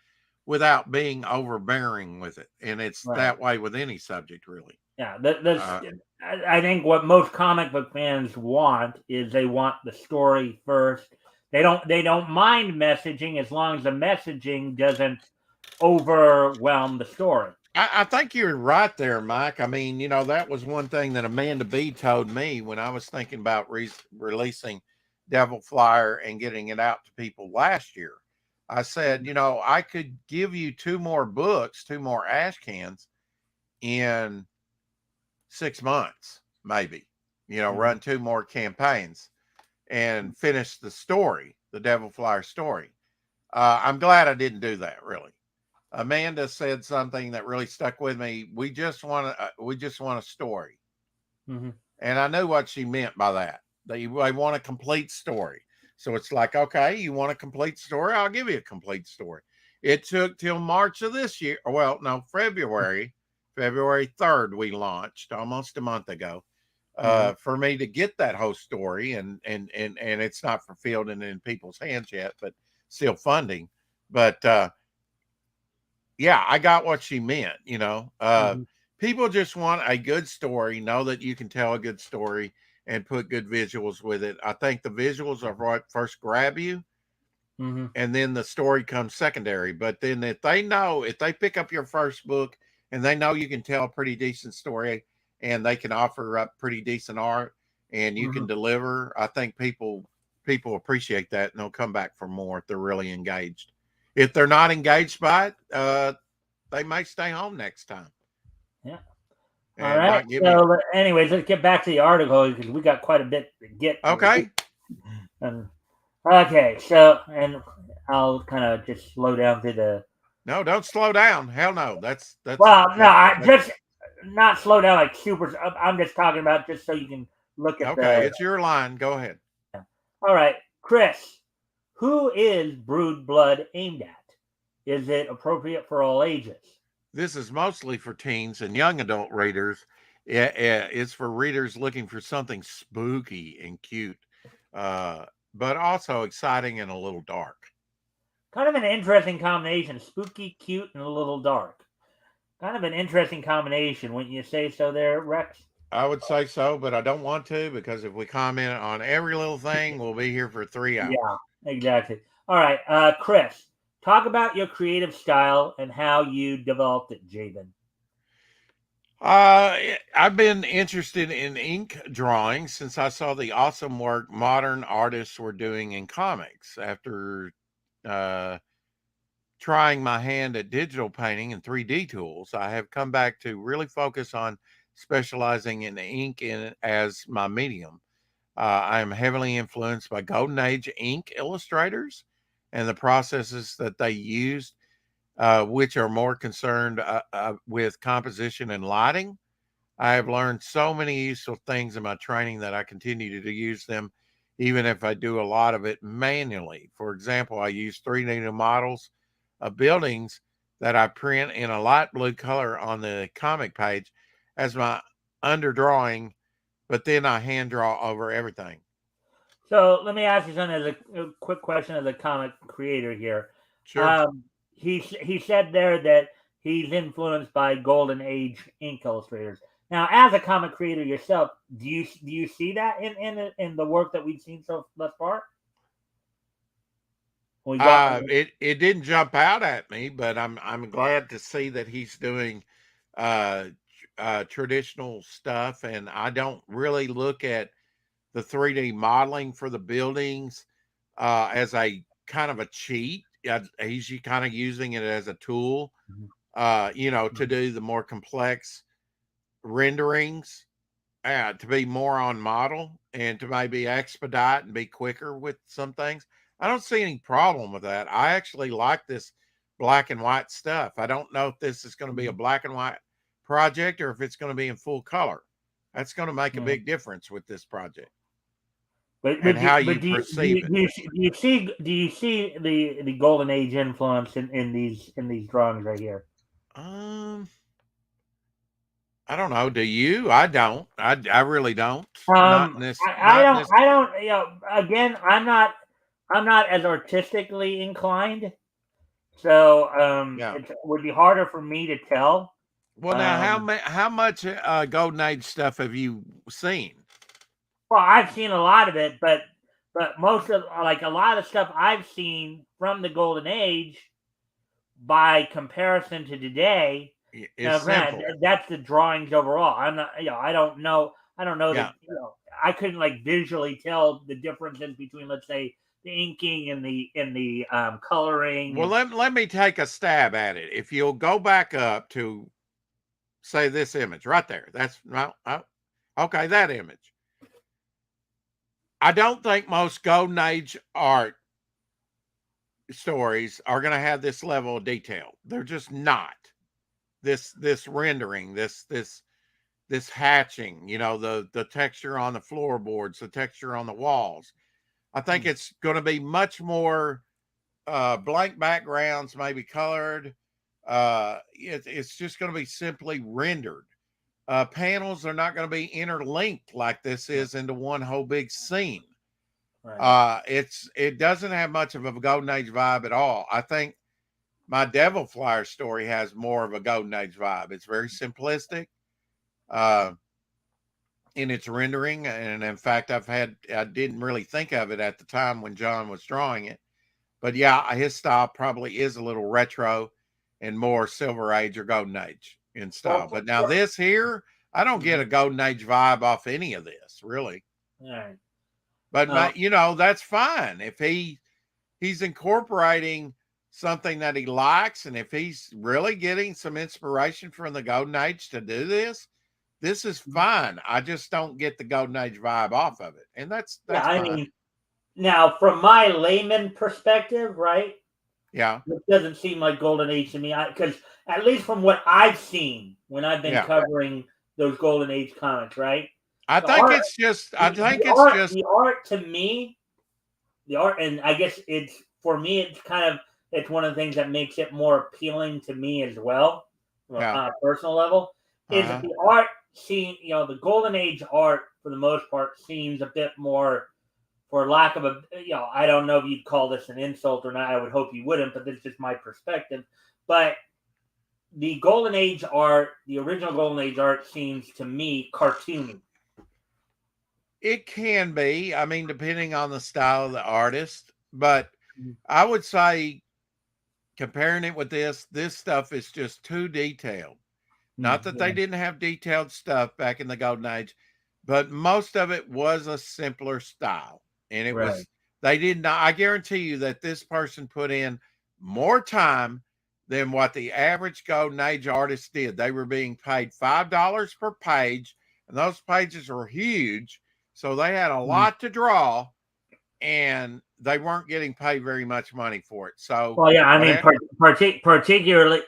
without being overbearing with it. And it's Right. that way with any subject, really. Yeah. This. Uh, I think what most comic book fans want is they want the story first. They don't mind messaging as long as the messaging doesn't overwhelm the story. I think you're right there, Mike. I mean, that was one thing that Amanda B told me when I was thinking about releasing Devil Flyer and getting it out to people last year. I said, I could give you two more books, two more ash cans in 6 months, maybe, run two more campaigns and finish the story, the Devil Flyer story. I'm glad I didn't do that, really. Amanda said something that really stuck with me. We just want a story. Mm-hmm. And I knew what she meant by that. They want a complete story. So it's like, okay, you want a complete story? I'll give you a complete story. It took till March of this year. Well, no, February 3rd, we launched almost a month ago, for me to get that whole story. And it's not fulfilled and in people's hands yet, but still funding. But, yeah, I got what she meant. People just want a good story, know that you can tell a good story and put good visuals with it. I think the visuals are what first grab you, and then the story comes secondary. But then if they pick up your first book and they know you can tell a pretty decent story and they can offer up pretty decent art and you can deliver, I think people appreciate that and they'll come back for more if they're really engaged. If they're not engaged by it, they may stay home next time. Yeah. All And right. not give me. So, anyways, let's get back to the article because we got quite a bit to get through. Okay. Okay. So, and I'll kind of just slow down through the. No, don't slow down. Hell no. That's Well, no, I just not slow down like super. I'm just talking about just so you can look at okay. It's your line. Go ahead. All right, Chris. Who is Brood Blood aimed at? Is it appropriate for all ages? This is mostly for teens and young adult readers. It's for readers looking for something spooky and cute, but also exciting and a little dark. Kind of an interesting combination: spooky, cute, and a little dark. Kind of an interesting combination, wouldn't you say so, there, Rex? I would say so, but I don't want to because if we comment on every little thing, we'll be here for 3 hours. Yeah, exactly. All right, Chris, talk about your creative style and how you developed it, Javen. I've been interested in ink drawing since I saw the awesome work modern artists were doing in comics. After trying my hand at digital painting and 3D tools, I have come back to really focus on specializing in ink as my medium. I am heavily influenced by Golden Age ink illustrators and the processes that they used, which are more concerned with composition and lighting. I have learned so many useful things in my training that I continue to use them, even if I do a lot of it manually. For example, I use 3D models of buildings that I print in a light blue color on the comic page as my underdrawing, but then I hand draw over everything. So let me ask you something as a quick question as a comic creator here. Sure. He said there that he's influenced by Golden Age ink illustrators. Now, as a comic creator yourself, do you see that in the work that we've seen so thus far? It didn't jump out at me, but I'm glad to see that he's doing uh, traditional stuff, and I don't really look at the 3D modeling for the buildings as a kind of a cheat. He's kind of using it as a tool, to do the more complex renderings, to be more on model and to maybe expedite and be quicker with some things. I don't see any problem with that. I actually like this black and white stuff. I don't know if this is going to be a black and white project or if it's going to be in full color. That's going to make a big difference with this project. And how you perceive it. Do you see the Golden Age influence in these drawings right here? I don't know. Do you? I don't. I really don't. Not in Um, this. I Not in don't, this. I don't, again, I'm not as artistically inclined, so Yeah. it would be harder for me to tell. Well, now Um, how much Golden Age stuff have you seen? well, I've seen a lot of it, but most of like a lot of stuff I've seen from the Golden Age by comparison to today. It's Now, granted, simple. that's the drawings overall. I'm not, I don't know that, Yeah. I couldn't like visually tell the differences between, let's say, the inking and the coloring Well, and let me take a stab at it. If you'll go back up to say this image right there, that's well, okay. That image. I don't think most Golden Age art stories are going to have this level of detail. They're just not. This rendering, this hatching, the texture on the floorboards, the texture on the walls. I think it's going to be much more blank backgrounds, maybe colored. It's just going to be simply rendered. Panels are not going to be interlinked like this is into one whole big scene. right. It doesn't have much of a Golden Age vibe at all. I think my Devil Flyer story has more of a Golden Age vibe. It's very simplistic uh, in its rendering, and in fact, I didn't really think of it at the time when John was drawing it, but yeah, his style probably is a little retro and more Silver Age or Golden Age in style. Well, But now this here, I don't get a mhm, Golden Age vibe off any of this, really. all right. But Uh, that's fine if he's incorporating something that he likes, and if he's really getting some inspiration from the Golden Age to do this is fine. I just don't get the Golden Age vibe off of it, and yeah, that's I fine. mean, now from my layman perspective, right? Yeah, It doesn't seem like Golden Age to me, because at least from what I've seen when I've been yeah. covering those Golden Age comics, right? I The think art, it's just. I the, think the it's art, just. the art to me, the art, and I guess it's for me, it's one of the things that makes it more appealing to me as well, Yeah. on a personal level, is that Uh-huh. the art the Golden Age art for the most part seems a bit more, for lack of a, I don't know if you'd call this an insult or not. I would hope you wouldn't, but this is just my perspective. But the Golden Age art, the original Golden Age art, seems to me cartoony. It can be. I mean, depending on the style of the artist, but Mhm. I would say comparing it with this stuff is just too detailed. Not that they Yeah. didn't have detailed stuff back in the Golden Age, but most of it was a simpler style. And it Right. was, they did not, I guarantee you that this person put in more time than what the average Golden Age artist did. They were being paid $5 per page, and those pages were huge. So they had a Mhm. lot to draw, and they weren't getting paid very much money for it. So, Well, yeah, I mean, whatever.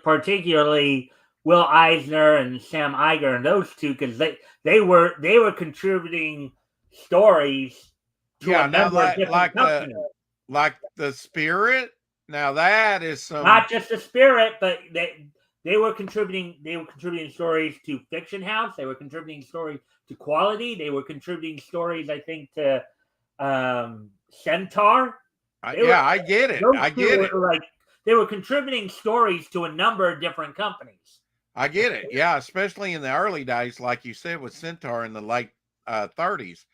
particularly Will Eisner and Sam Iger and those two, because they were contributing stories to a Yeah, now number of different companies. like the spirit. Now that is some. Not just the spirit, but they were contributing. They were contributing stories to Fiction House. They were contributing stories to Quality. They were contributing stories, I think, to Centaur. They were Yeah, I get it. those I two get it. were like they were contributing stories to a number of different companies. I get it. Yeah, especially in the early days, like you said, with Centaur in the late 30s.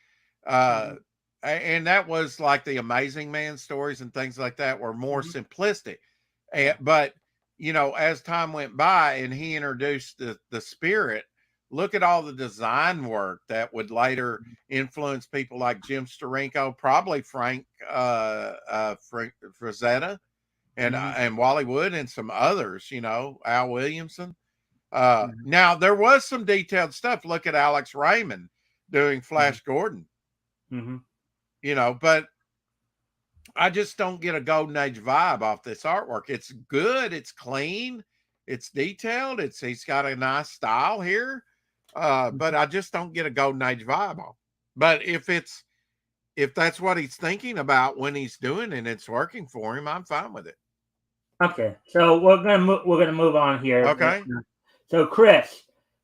Uh, Mhm. and that was like the Amazing Man stories and things like that were more Mhm. simplistic. Yeah. But, as time went by and he introduced the spirit, look at all the design work that would later influence people like Jim Steranko, probably Frank Frazetta Mhm. and Wally Wood and some others, Al Williamson. Mhm. Now there was some detailed stuff. Look at Alex Raymond doing Mhm. Flash Gordon, Mhm. but I just don't get a Golden Age vibe off this artwork. It's good, it's clean, it's detailed, he's got a nice style here. But Mhm. I just don't get a Golden Age vibe off. But if that's what he's thinking about when he's doing it and it's working for him, I'm fine with it. Okay, so we're gonna move on here. Okay. So, Chris,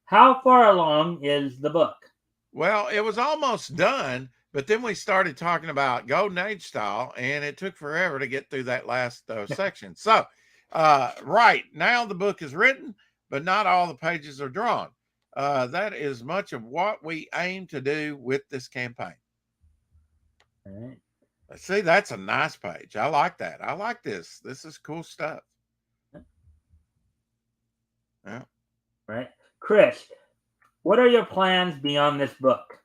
How far along is the book? Well, it was almost done, but then we started talking about Golden Age style, and it took forever to get through that last section. So, right now the book is written, but not all the pages are drawn. That is much of what we aim to do with this campaign. All right. See, that's a nice page. I like that. I like this. This is cool stuff. Yeah. Right. Chris, what are your plans beyond this book?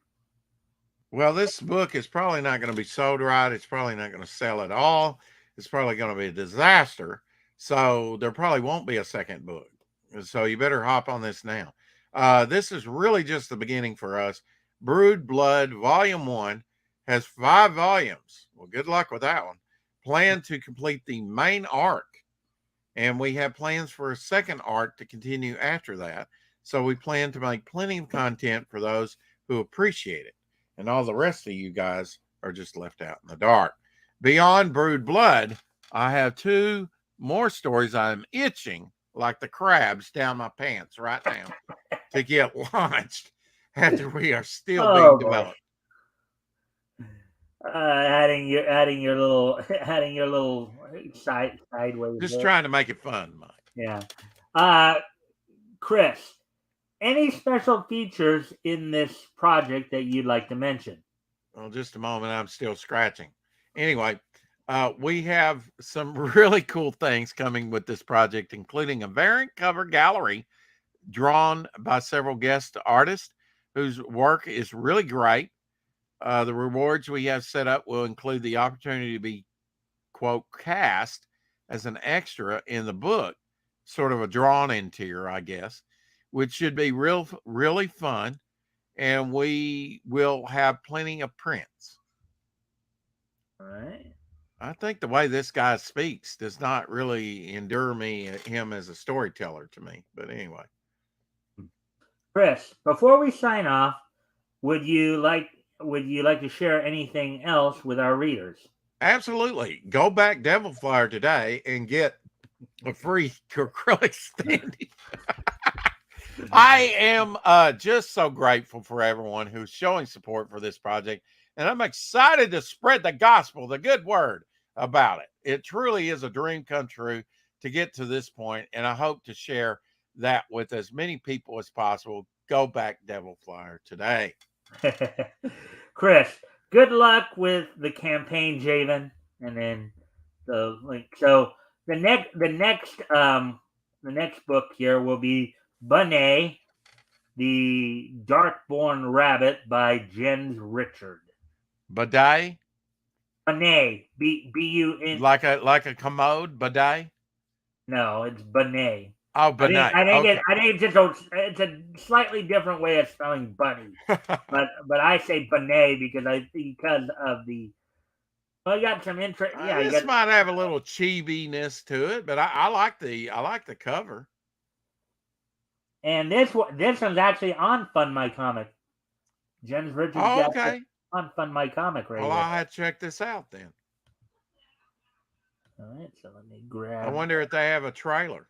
Well, this book is probably not going to be sold right. It's probably not going to sell at all. It's probably going to be a disaster. So there probably won't be a second book. So you better hop on this now. This is really just the beginning for us. Brood Blood Volume 1 has 5 volumes. Well, good luck with that one. Plan to complete the main arc. And we have plans for a second arc to continue after that. So we plan to make plenty of content for those who appreciate it. And all the rest of you guys are just left out in the dark. Beyond Brood Blood, I have 2 more stories I'm itching like the crabs down my pants right now to get launched after we are still being developed. Adding your little sideways. Just there. trying to make it fun, Mike. Yeah. Chris, any special features in this project that you'd like to mention? Well, just a moment. I'm still scratching. Anyway, we have some really cool things coming with this project, including a variant cover gallery drawn by several guest artists whose work is really great. The rewards we have set up will include the opportunity to be, quote, cast as an extra in the book, sort of a drawn in tier, I guess, which should be really fun. And we will have plenty of prints. All right. I think the way this guy speaks does not really endure him as a storyteller to me. But anyway. Chris, before we sign off, would you like to share anything else with our readers? Absolutely. Go back Devil Flyer today and get a free acrylic standee. I am just so grateful for everyone who's showing support for this project. And I'm excited to spread the gospel, the good word about it. It truly is a dream come true to get to this point, and I hope to share that with as many people as possible. Go back Devil Flyer today. Chris, good luck with the campaign, Javen, and then the link. So the next book here will be Bunny, the Darkborn Rabbit by Jens Richard. Bidet? Bunny, B-U-N. Like a commode, bidet? No, it's Bunny. Oh, Bidet. I think it's a slightly different way of spelling bunny, but I say Bunny because of the. Well, you got some interest. Yeah, this might have a little chibiness to it, but I like the cover. And this one's actually on Fund My Comic. Jens Richards got okay. On Fund My Comic right Well, here. I'll have to check this out then. All right, so let me grab. I wonder if they have a trailer.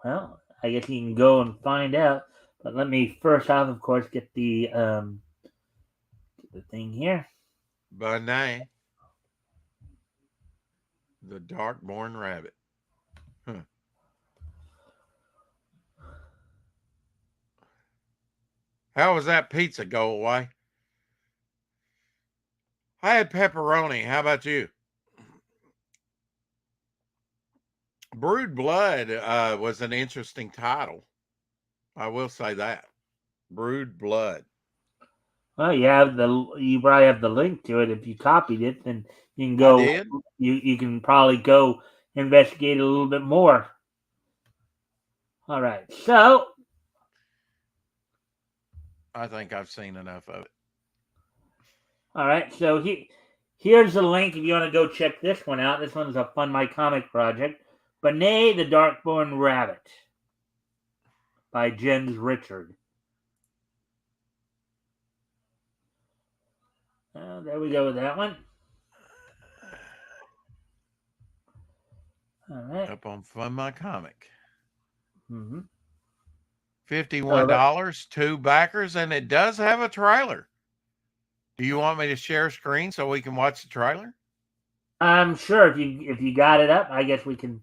Well, I guess you can go and find out. But let me first off, of course, get the thing here. Bunny, the Darkborn Rabbit. Huh. How was that pizza go away? I had pepperoni. How about you? Brood Blood was an interesting title. I will say that. Brood Blood. Well, you probably have the link to it. If you copied it, then you can go. I did. You can probably go investigate a little bit more. All right, so I think I've seen enough of it. All right, so here's the link if you want to go check this one out. This one's a Fun My Comic project. Benet the Darkborn Rabbit by Jens Richard. There we go with that one. All right. Up on Fun My Comic. Mm-hmm. So $51, two backers, and it does have a trailer. Do you want me to share screen so we can watch the trailer? I'm sure if you got it up, I guess we can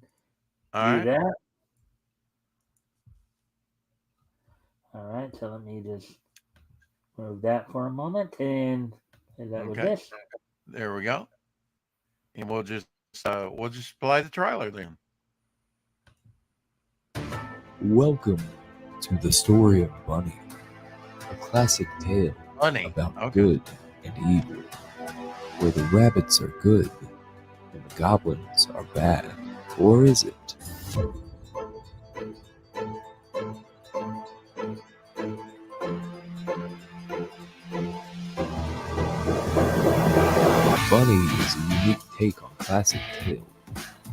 All do right. that. All right, so let me just move that for a moment, and that was Okay. this. There we go. And we'll just play the trailer then. Welcome to the story of Bunny, a classic tale Funny. about Okay. good and evil, where the rabbits are good and the goblins are bad. Or is it? Bunny is a unique take on classic tale.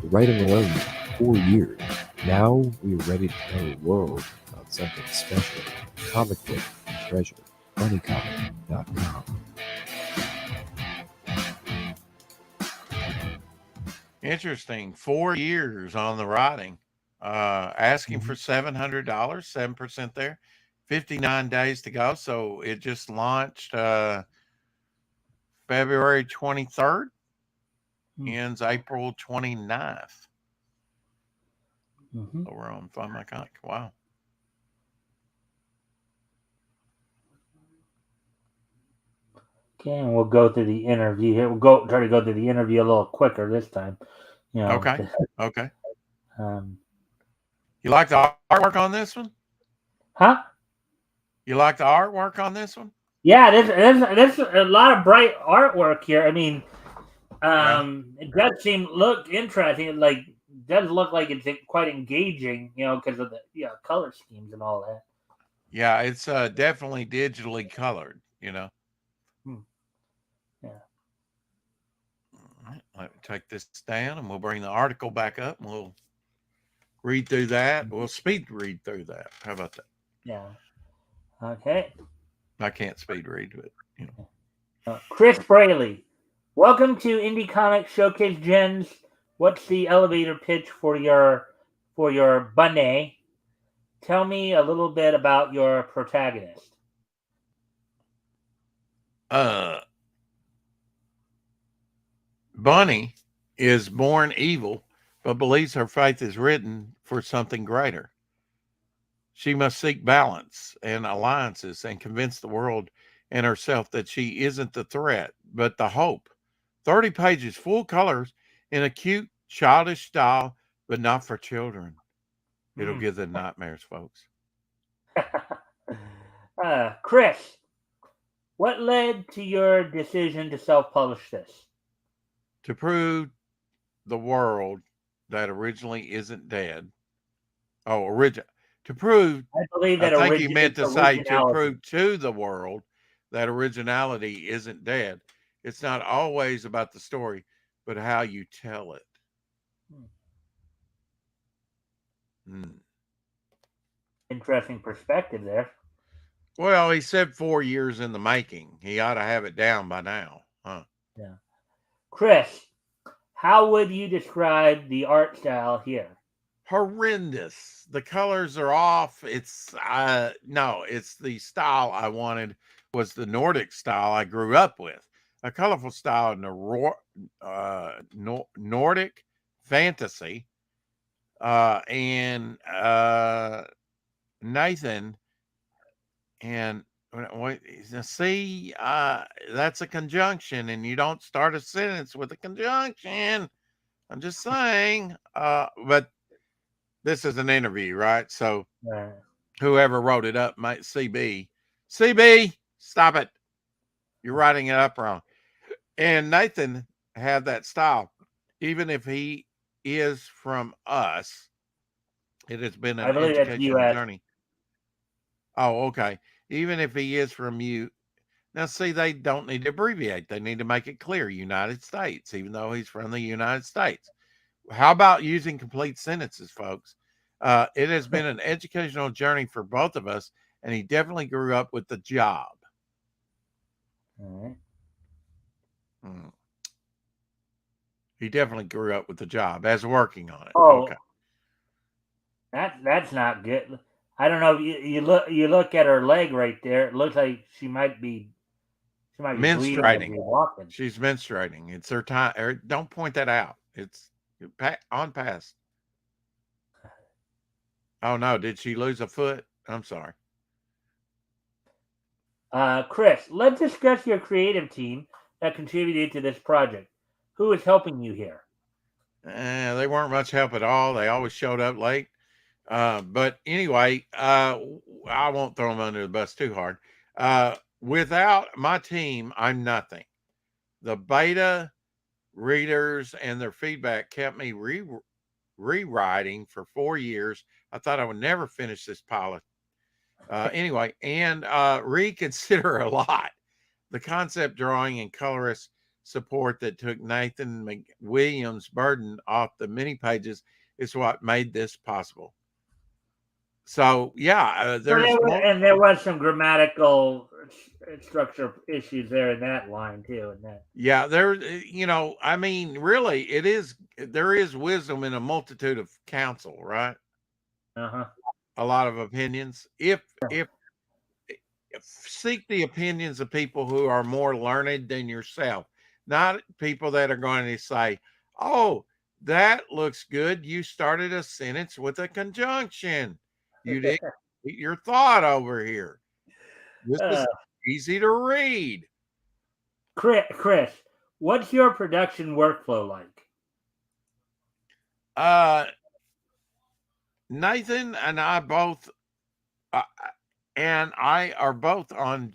The writing alone took 4 years. Now we are ready to tell the world about something special. Comic book and treasure. BunnyComic.com. Interesting. 4 years on the writing. Asking for Mhm. $700, 7% there. 59 days to go. So it just launched February 23rd, ends April 29th. Mm-hmm. So we're on Find My Comic. Wow. Okay, and we'll go through the interview here. We'll try to go through the interview a little quicker this time. You know, Okay. Okay. um, You like the artwork on this one? huh? You like the artwork on this one? Yeah, there's a lot of bright artwork here. I mean, Yeah. it does look interesting. It, like does look like it's quite engaging. Because of the color schemes and all that. Yeah. It's definitely digitally colored, you know. Hmm. Yeah. All right, let me take this down and we'll bring the article back up and we'll read through that. We'll speed read through that. How about that? Yeah. Okay. I can't speed read, but you know. Chris Braley, welcome to Indie Comics Showcase Gens. What's the elevator pitch for your bunny? Tell me a little bit about your protagonist. Uh Bunny is born evil, but believes her faith is written for something greater. She must seek balance and alliances and convince the world and herself that she isn't the threat, but the hope. 30 pages, full colors, in a cute, childish style, but not for children. It'll Hmm. give them nightmares, folks. Chris, what led to your decision to self-publish this? To prove the world that originally isn't dead. Oh, to prove, I believe I that think he meant it's to say to originality. prove to the world that originality isn't dead. It's not always about the story, but how you tell it. Hmm. Interesting perspective there. Well, he said 4 years in the making. He ought to have it down by now, huh? Yeah. Chris, how would you describe the art style here? Horrendous. The colors are off. It's no, it's the style I wanted was the Nordic style I grew up with. A colorful style in the Nordic fantasy. And Nathan and wait, see, that's a conjunction, and you don't start a sentence with a conjunction. I'm just saying. But this is an interview, right? So Uh, whoever wrote it up might CB, stop it. You're writing it up wrong. And Nathan had that style. Even if he is from us, it has been I an believe that's educational U.S. journey. Oh, okay. Even if he is from you. Now, see, they don't need to abbreviate. They need to make it clear United States, even though he's from the United States. How about using complete sentences, folks? It has been an educational journey for both of us, and he definitely grew up with the job. All right. Mm. He definitely grew up with the job as working on it. Oh, Okay. that's not good. I don't know. You look at her leg right there. It looks like she might be bleeding as Menstruating. we're walking. She's menstruating. It's her time. Don't point that out. It's on past. Oh no, did she lose a foot? I'm sorry. Chris, let's discuss your creative team that contributed to this project. Who is helping you here? They weren't much help at all. They always showed up late. But anyway, I won't throw them under the bus too hard. Without my team, I'm nothing. The beta readers and their feedback kept me rewriting for 4 years. I thought I would never finish this pilot. Anyway, and reconsider a lot. The concept drawing and colorist support that took Nathan Williams' burden off the mini pages is what made this possible. So yeah, there was some grammatical structure issues there in that line too. And that yeah, I mean, really, there is wisdom in a multitude of counsel, right? uh-huh. A lot of opinions. If seek the opinions of people who are more learned than yourself, not people that are going to say, "Oh, that looks good. You started a sentence with a conjunction. You didn't get your thought over here. This is easy to read." Chris, what's your production workflow like? Nathan and I both are both on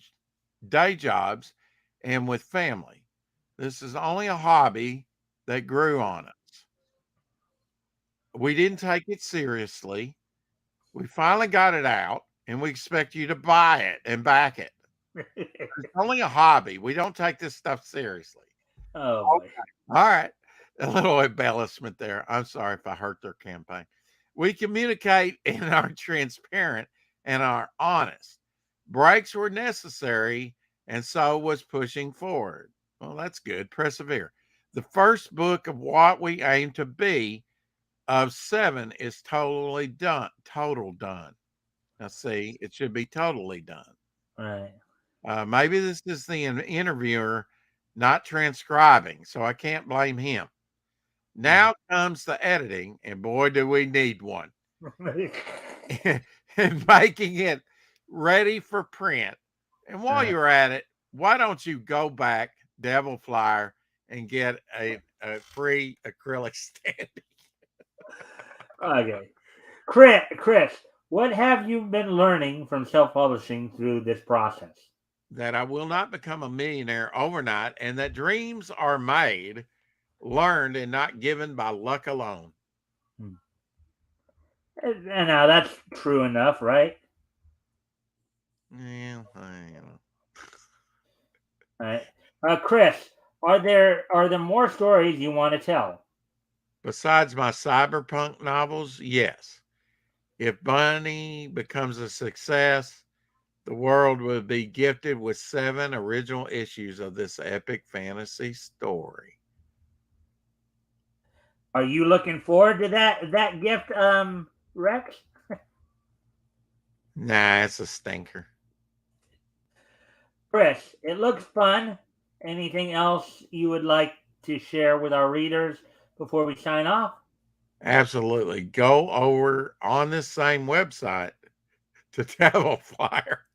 day jobs and with family. This is only a hobby that grew on us. We didn't take it seriously. We finally got it out, and we expect you to buy it and back it. It's only a hobby. We don't take this stuff seriously. Oh, boy. All right. A little embellishment there. I'm sorry if I hurt their campaign. We communicate and are transparent and are honest. Breaks were necessary, and so was pushing forward. Well, that's good. Persevere. The first book of what we aim to be of 7 is totally done. Total done. Now, see, it should be totally done. Right. Maybe this is the interviewer not transcribing, so I can't blame him. Now comes the editing, and boy, do we need one. And making it ready for print. And while you're at it, why don't you go back, Devil Flyer, and get a free acrylic standee? Okay. Chris, what have you been learning from self-publishing through this process? That I will not become a millionaire overnight, and that dreams are made, learned, and not given by luck alone. And now that's true enough, right? Yeah, All right. Chris, are there more stories you want to tell? Besides my cyberpunk novels, yes. If Bunny becomes a success, the world will be gifted with 7 original issues of this epic fantasy story. Are you looking forward to that gift, Rex? Nah, it's a stinker. Chris, it looks fun. Anything else you would like to share with our readers before we sign off? Absolutely. Go over on this same website to Devil Flyer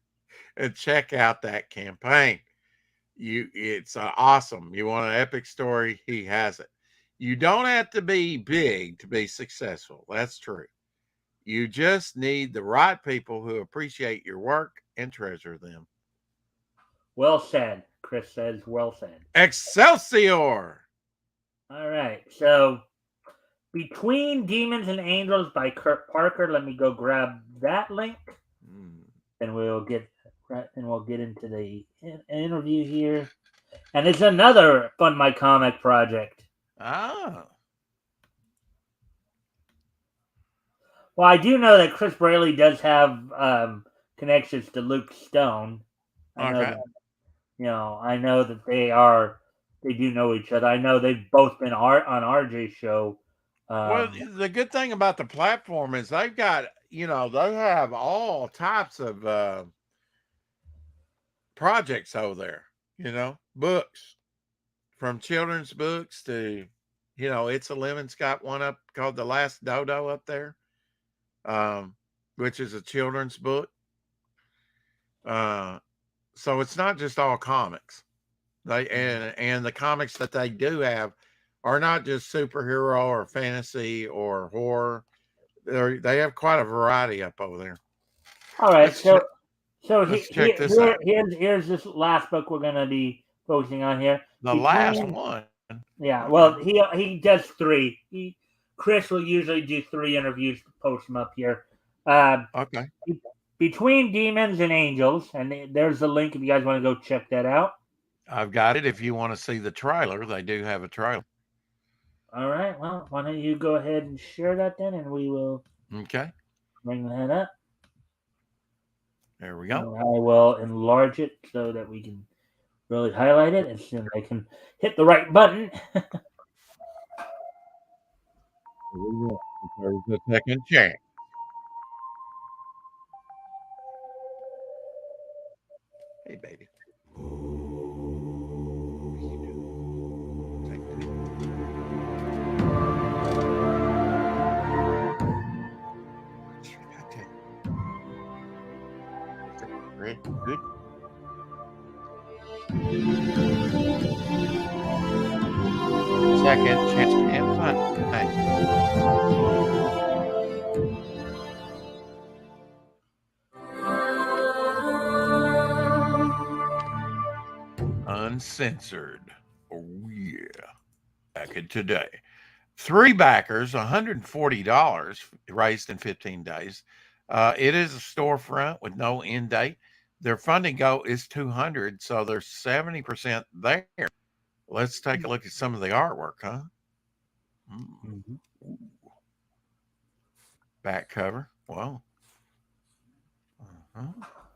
and check out that campaign. It's awesome. You want an epic story? He has it. You don't have to be big to be successful. That's true. You just need the right people who appreciate your work and treasure them. Well said. Chris says, well said. Excelsior! All right. So, Between Demons and Angels by Kurt Parker. Let me go grab that link. And we'll get into the interview here. And it's another Fund My Comic project. Oh. Well, I do know that Chris Braley does have connections to Luke Stone. I know that, I know that they do know each other. I know they've both been on RJ's show. Well, the good thing about the platform is they've got, you know, they have all types of projects over there, you know, books, from children's books to, you know, It's a Lemon's got one up called The Last Dodo up there, which is a children's book. So it's not just all comics. And the comics that they do have are not just superhero or fantasy or horror. They have quite a variety up over there. All right, Let's check this out. Here's this last book we're gonna be focusing on here. The last one. Yeah, well, he does 3. Chris will usually do 3 interviews to post them up here. Okay. Between Demons and Angels, and there's the link if you guys want to go check that out. I've got it. If you want to see the trailer, they do have a trailer. All right. Well, why don't you go ahead and share that then, and we will bring that up. There we go. And I will enlarge it so that we can really highlight it as soon as I can hit the right button. There's the second chance. Hey, baby. Good. Second chance and fun. Uncensored. Oh yeah. Back in today. 3 backers, $140 raised in 15 days. It is a storefront with no end date. Their funding goal is 200, so they're 70% there. Let's take a look at some of the artwork, huh? Mm-hmm. Back cover. Wow.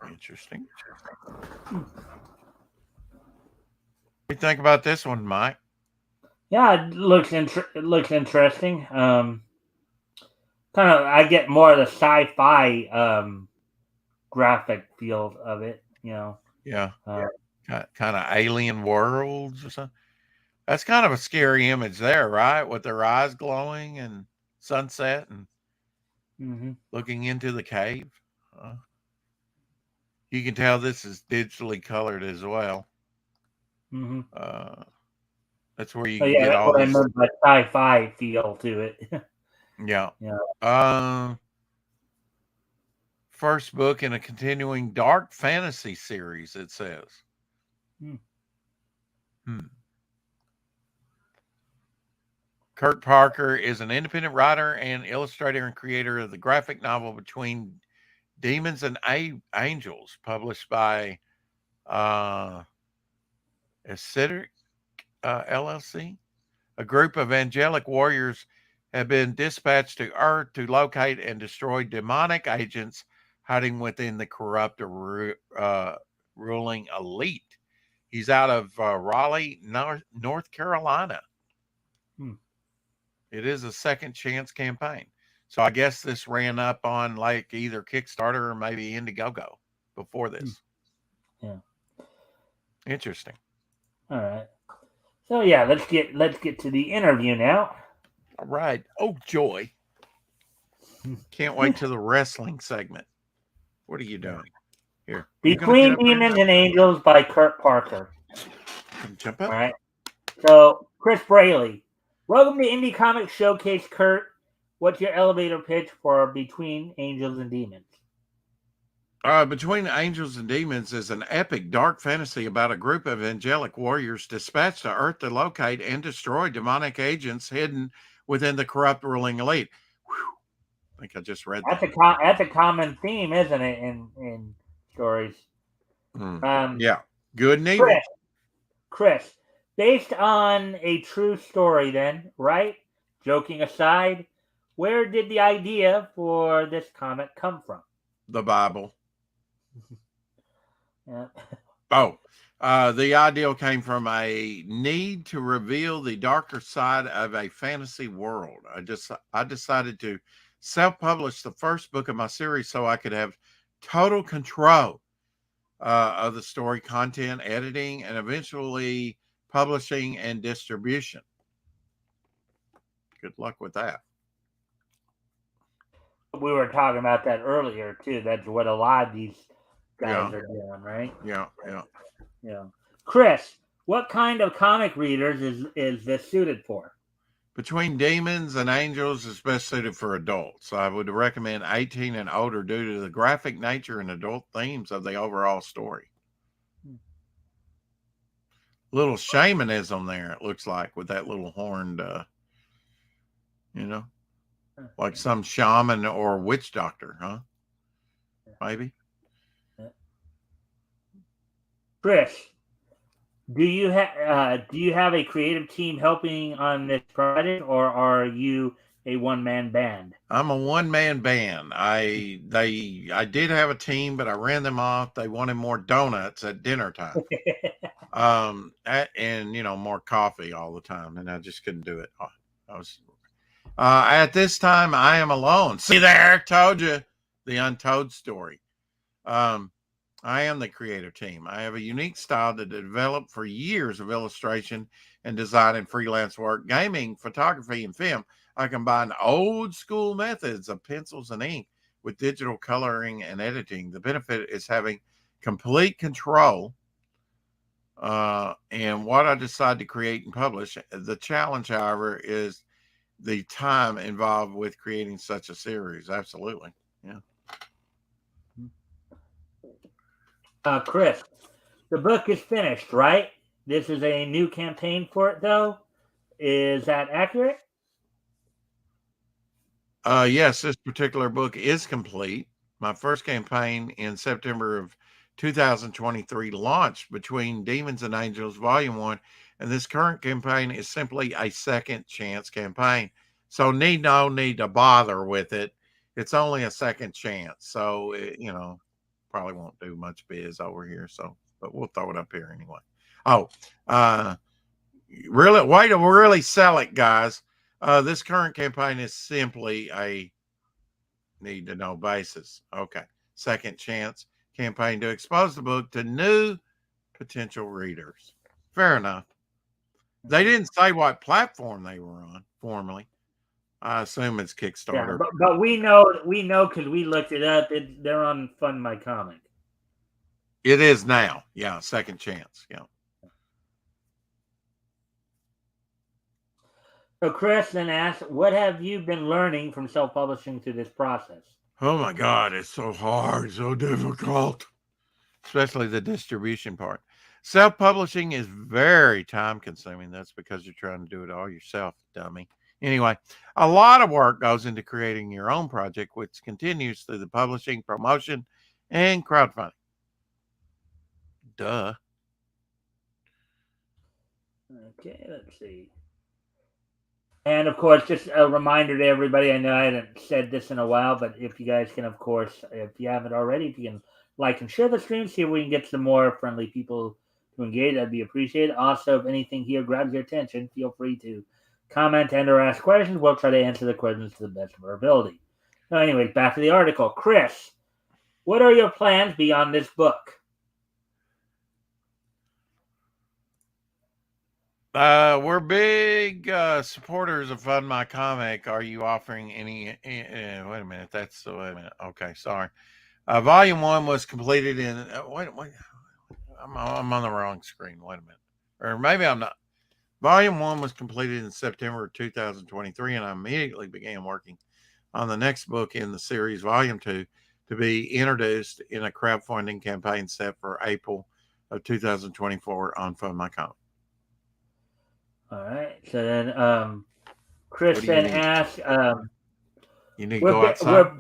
Interesting. What do you think about this one, Mike? Yeah, it looks interesting. Kind of, I get more of the sci-fi graphic feel of it. You know. Yeah. Kind of alien worlds or something. That's kind of a scary image there, right? With their eyes glowing and sunset and looking into the cave. You can tell this is digitally colored as well. That's where you can get all this. I meant by sci-fi feel to it. Yeah. First book in a continuing dark fantasy series, it says. Kurt Parker is an independent writer and illustrator and creator of the graphic novel Between Demons and Angels, published by Acidic LLC. A group of angelic warriors have been dispatched to Earth to locate and destroy demonic agents hiding within the corrupt ruling elite. He's out of Raleigh, North Carolina. It is a second chance campaign. So I guess this ran up on like either Kickstarter or maybe Indiegogo before this. Yeah. Interesting. All right. So yeah, let's get to the interview now. All right. Oh joy. Can't wait to the wrestling segment. What are you doing? Here. Between Demons and Angels by Kurt Parker. Jump up. All right. So Chris Braley. Welcome to Indie Comics Showcase, Kurt. What's your elevator pitch for Between Angels and Demons? Between Angels and Demons is an epic dark fantasy about a group of angelic warriors dispatched to Earth to locate and destroy demonic agents hidden within the corrupt ruling elite. Whew. I think I just read that. That's a common theme, isn't it, in stories? Yeah. Good and evil. Chris, based on a true story then, right? Joking aside, where did the idea for this comic come from? The Bible. Yeah. Oh, The ideal came from a need to reveal the darker side of a fantasy world. I decided to self-publish the first book of my series so I could have total control of the story, content, editing, and eventually publishing and distribution. Good luck with that. We were talking about that earlier too. That's what a lot of these guys are doing, right? Yeah. Yeah. Chris, what kind of comic readers is this suited for? Between Demons and Angels is best suited for adults. I would recommend 18 and older due to the graphic nature and adult themes of the overall story. Little shamanism there, it looks like, with that little horned, like some shaman or witch doctor, huh? Maybe. Chris, do you have a creative team helping on this project, or are you a one-man band? I'm a one-man band. I did have a team, but I ran them off. They wanted more donuts at dinner time. And more coffee all the time, and I just couldn't do it. I was at this time I am alone. See there, told you, the untold story. I am the creative team. I have a unique style that developed for years of illustration and design and freelance work, gaming, photography, and film. I combine old school methods of pencils and ink with digital coloring and editing. The benefit is having complete control and what I decide to create and publish. The challenge, however, is the time involved with creating such a series. Absolutely. Yeah. Chris, the book is finished, right? This is a new campaign for it, though. Is that accurate? Yes, this particular book is complete. My first campaign in September of 2023 launched Between Demons and Angels Volume 1, and this current campaign is simply a second chance campaign. So no need to bother with it. It's only a second chance. So, probably won't do much biz over here. So, but we'll throw it up here anyway. Really, way to really sell it, guys. This current campaign is simply a need to know basis. Okay. Second chance campaign to expose the book to new potential readers. Fair enough. They didn't say what platform they were on formally. I assume it's Kickstarter. Yeah, but we know because we looked it up. They're on Fund My Comic. It is now. Yeah, second chance. Yeah. So Chris then asked, what have you been learning from self-publishing through this process? Oh my God, it's so hard, so difficult, especially the distribution part. Self-publishing is very time-consuming. That's because you're trying to do it all yourself, dummy. Anyway, a lot of work goes into creating your own project, which continues through the publishing, promotion, and crowdfunding. Duh. Okay, let's see. And of course, just a reminder to everybody, I know I haven't said this in a while, but if you guys can, of course, if you haven't already, if you can like and share the stream, see if we can get some more friendly people to engage, that'd be appreciated. Also, if anything here grabs your attention, feel free to comment and or ask questions. We'll try to answer the questions to the best of our ability. So anyways, back to the article. Chris, what are your plans beyond this book? We're big supporters of Fund My Comic. Are you offering any? Wait a minute. Okay, sorry. Volume 1 was completed in. Wait. I'm on the wrong screen. Wait a minute. Or maybe I'm not. Volume 1 was completed in September 2023, and I immediately began working on the next book in the series, Volume 2, to be introduced in a crowdfunding campaign set for April of 2024 on Fund My Comic. All right. So then Chris then asked, you need to go outside?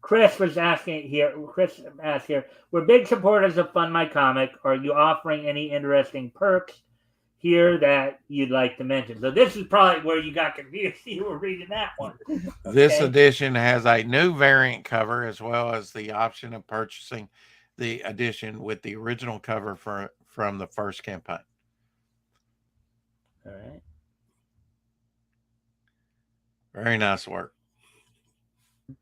Chris was asking here. Chris asked here, we're big supporters of Fund My Comic. Are you offering any interesting perks here that you'd like to mention? So this is probably where you got confused. You were reading that one. Okay. This edition has a new variant cover as well as the option of purchasing the edition with the original cover for from the first campaign. All right. Very nice work. All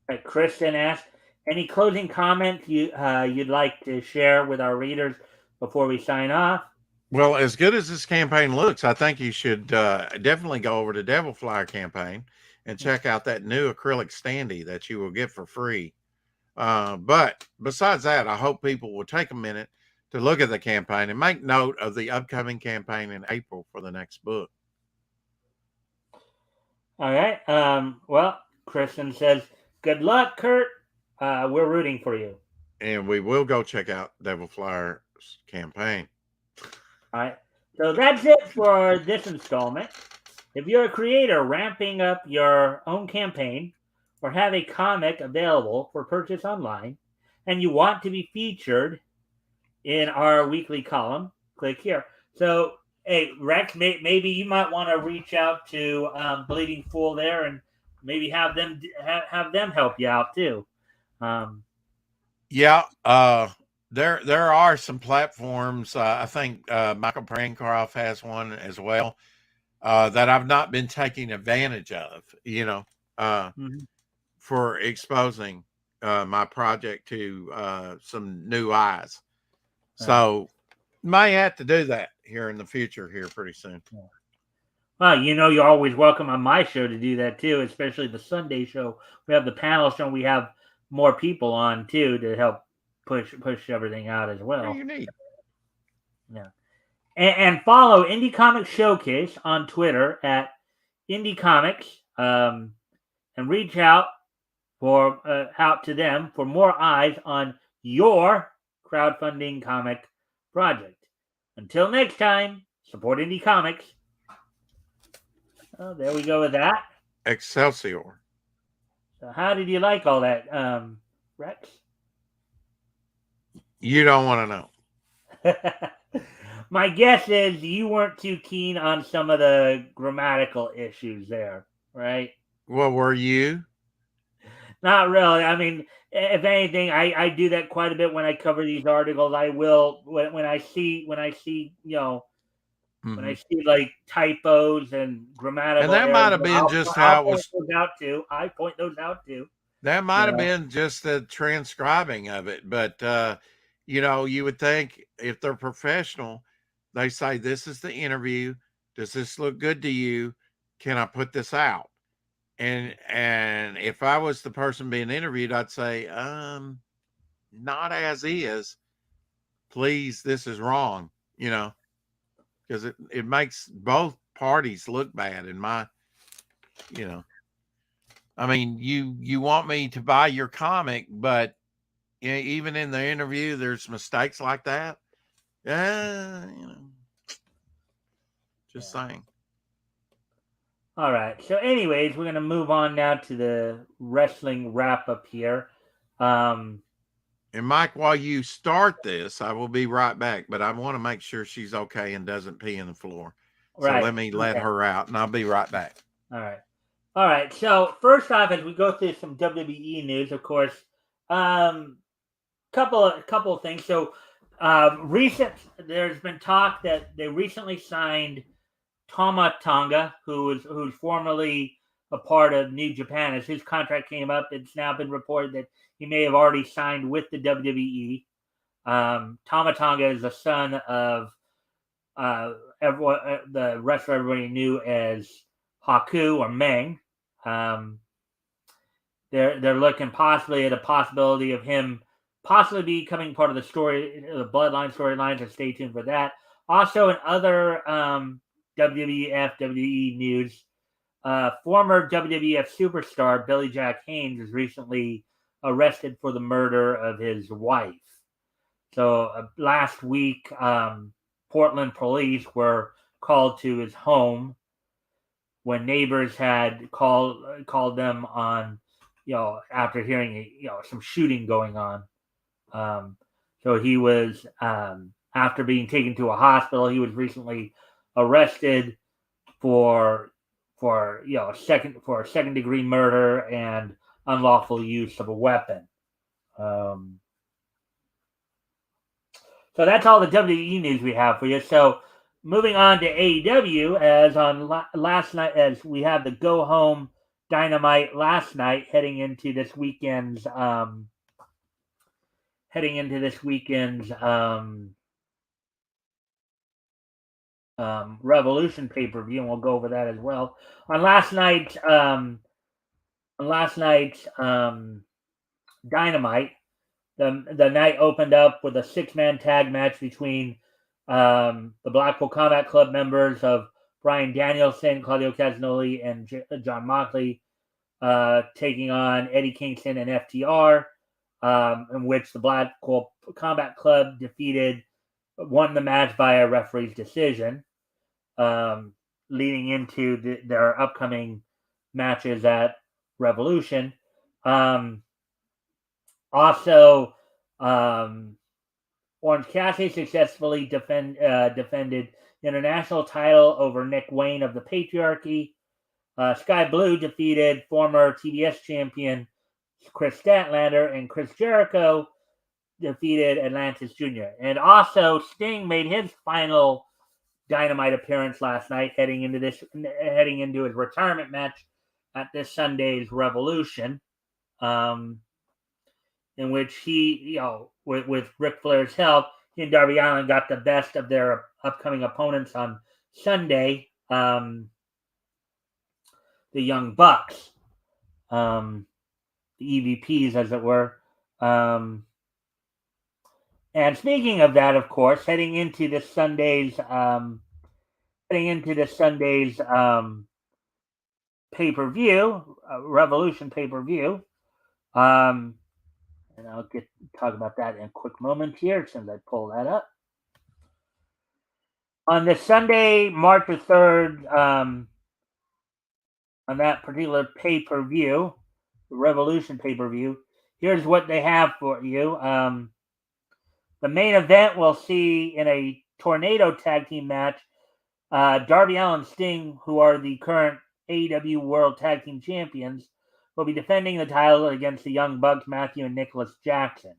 right. Kristen asked, any closing comments you'd like to share with our readers before we sign off? Well, as good as this campaign looks, I think you should definitely go over to Devil Flyer campaign and check out that new acrylic standee that you will get for free. But besides that, I hope people will take a minute to look at the campaign and make note of the upcoming campaign in April for the next book. All right. Well, Kristen says, good luck, Kurt. We're rooting for you. And we will go check out Devil Flyer's campaign. All right. So that's it for this installment. If you're a creator ramping up your own campaign or have a comic available for purchase online and you want to be featured in our weekly column, click here. So, hey, Rex, maybe you might want to reach out to Bleeding Fool there and maybe have them help you out too. Yeah, there are some platforms. I think Michael Prankroft has one as well that I've not been taking advantage of. For exposing my project to some new eyes. So may have to do that here in the future here pretty soon. Well, you're always welcome on my show to do that too, especially the Sunday show. We have the panel show. We have more people on too to help push everything out as well. Very unique. Yeah. And follow Indie Comics Showcase on Twitter at Indie Comics, and reach out to them for more eyes on your crowdfunding comic project. Until next time, support Indie Comics. Oh, there we go with that. Excelsior. So how did you like all that, Rex? You don't want to know. My guess is you weren't too keen on some of the grammatical issues there, right? Well, were you? Not really. I mean, if anything, I do that quite a bit when I cover these articles. I will when I see when I see like typos and grammatical. And that errors, might have been just how it was. I point those out too. That might have been just the transcribing of it, but you would think if they're professional, they say, this is the interview. Does this look good to you? Can I put this out? And if I was the person being interviewed, I'd say, not as is. Please, this is wrong, because it makes both parties look bad in my, I mean, you want me to buy your comic, but even in the interview, there's mistakes like that. Just saying. All right. So anyways, we're going to move on now to the wrestling wrap up here. And Mike, while you start this, I will be right back, but I want to make sure she's okay and doesn't pee in the floor. Right. So let me let her out and I'll be right back. All right. So first off, as we go through some WWE news, of course, couple of things. So there's been talk that they recently signed Tama Tonga, who's formerly a part of New Japan. As his contract came up, it's now been reported that he may have already signed with the WWE. Tama Tonga is the son of the wrestler everybody knew as Haku or Meng. They're looking possibly at a possibility of him possibly becoming part of the story, the Bloodline storyline. So stay tuned for that. Also, in other WWF, WWE news, former WWF superstar Billy Jack Haynes was recently arrested for the murder of his wife. So last week, Portland police were called to his home when neighbors had called them on, after hearing some shooting going on. So he was after being taken to a hospital, he was recently arrested for a second degree murder and unlawful use of a weapon. So So that's all the WWE news we have for you. So moving on to AEW, as on last night, as we have the Go Home Dynamite last night, heading into this weekend's Revolution pay-per-view, and we'll go over that as well. On last night's Dynamite, the night opened up with a 6-man tag match between the Blackpool Combat Club members of Bryan Danielson, Claudio Castagnoli, and John Moxley, taking on Eddie Kingston and FTR, in which the Blackpool Combat Club won the match by a referee's decision, leading into their upcoming matches at Revolution. Also, Orange Cassidy successfully defended the international title over Nick Wayne of the Patriarchy. Sky Blue defeated former TBS champion Chris Statlander, and Chris Jericho defeated Atlantis Jr. And also, Sting made his final Dynamite appearance last night, heading into his retirement match at this Sunday's Revolution, in which he, with Ric Flair's help, he and Darby Allin got the best of their upcoming opponents on Sunday, the Young Bucks, the EVPs, as it were. And speaking of that, of course, heading into this Sunday's pay-per-view, Revolution pay-per-view, and I'll talk about that in a quick moment here since I pull that up. On this Sunday, March the 3rd, on that particular pay-per-view, the Revolution pay-per-view, here's what they have for you. The main event we'll see in a tornado tag team match, Darby Allin and Sting, who are the current AEW World Tag Team Champions, will be defending the title against the Young Bucks, Matthew and Nicholas Jackson,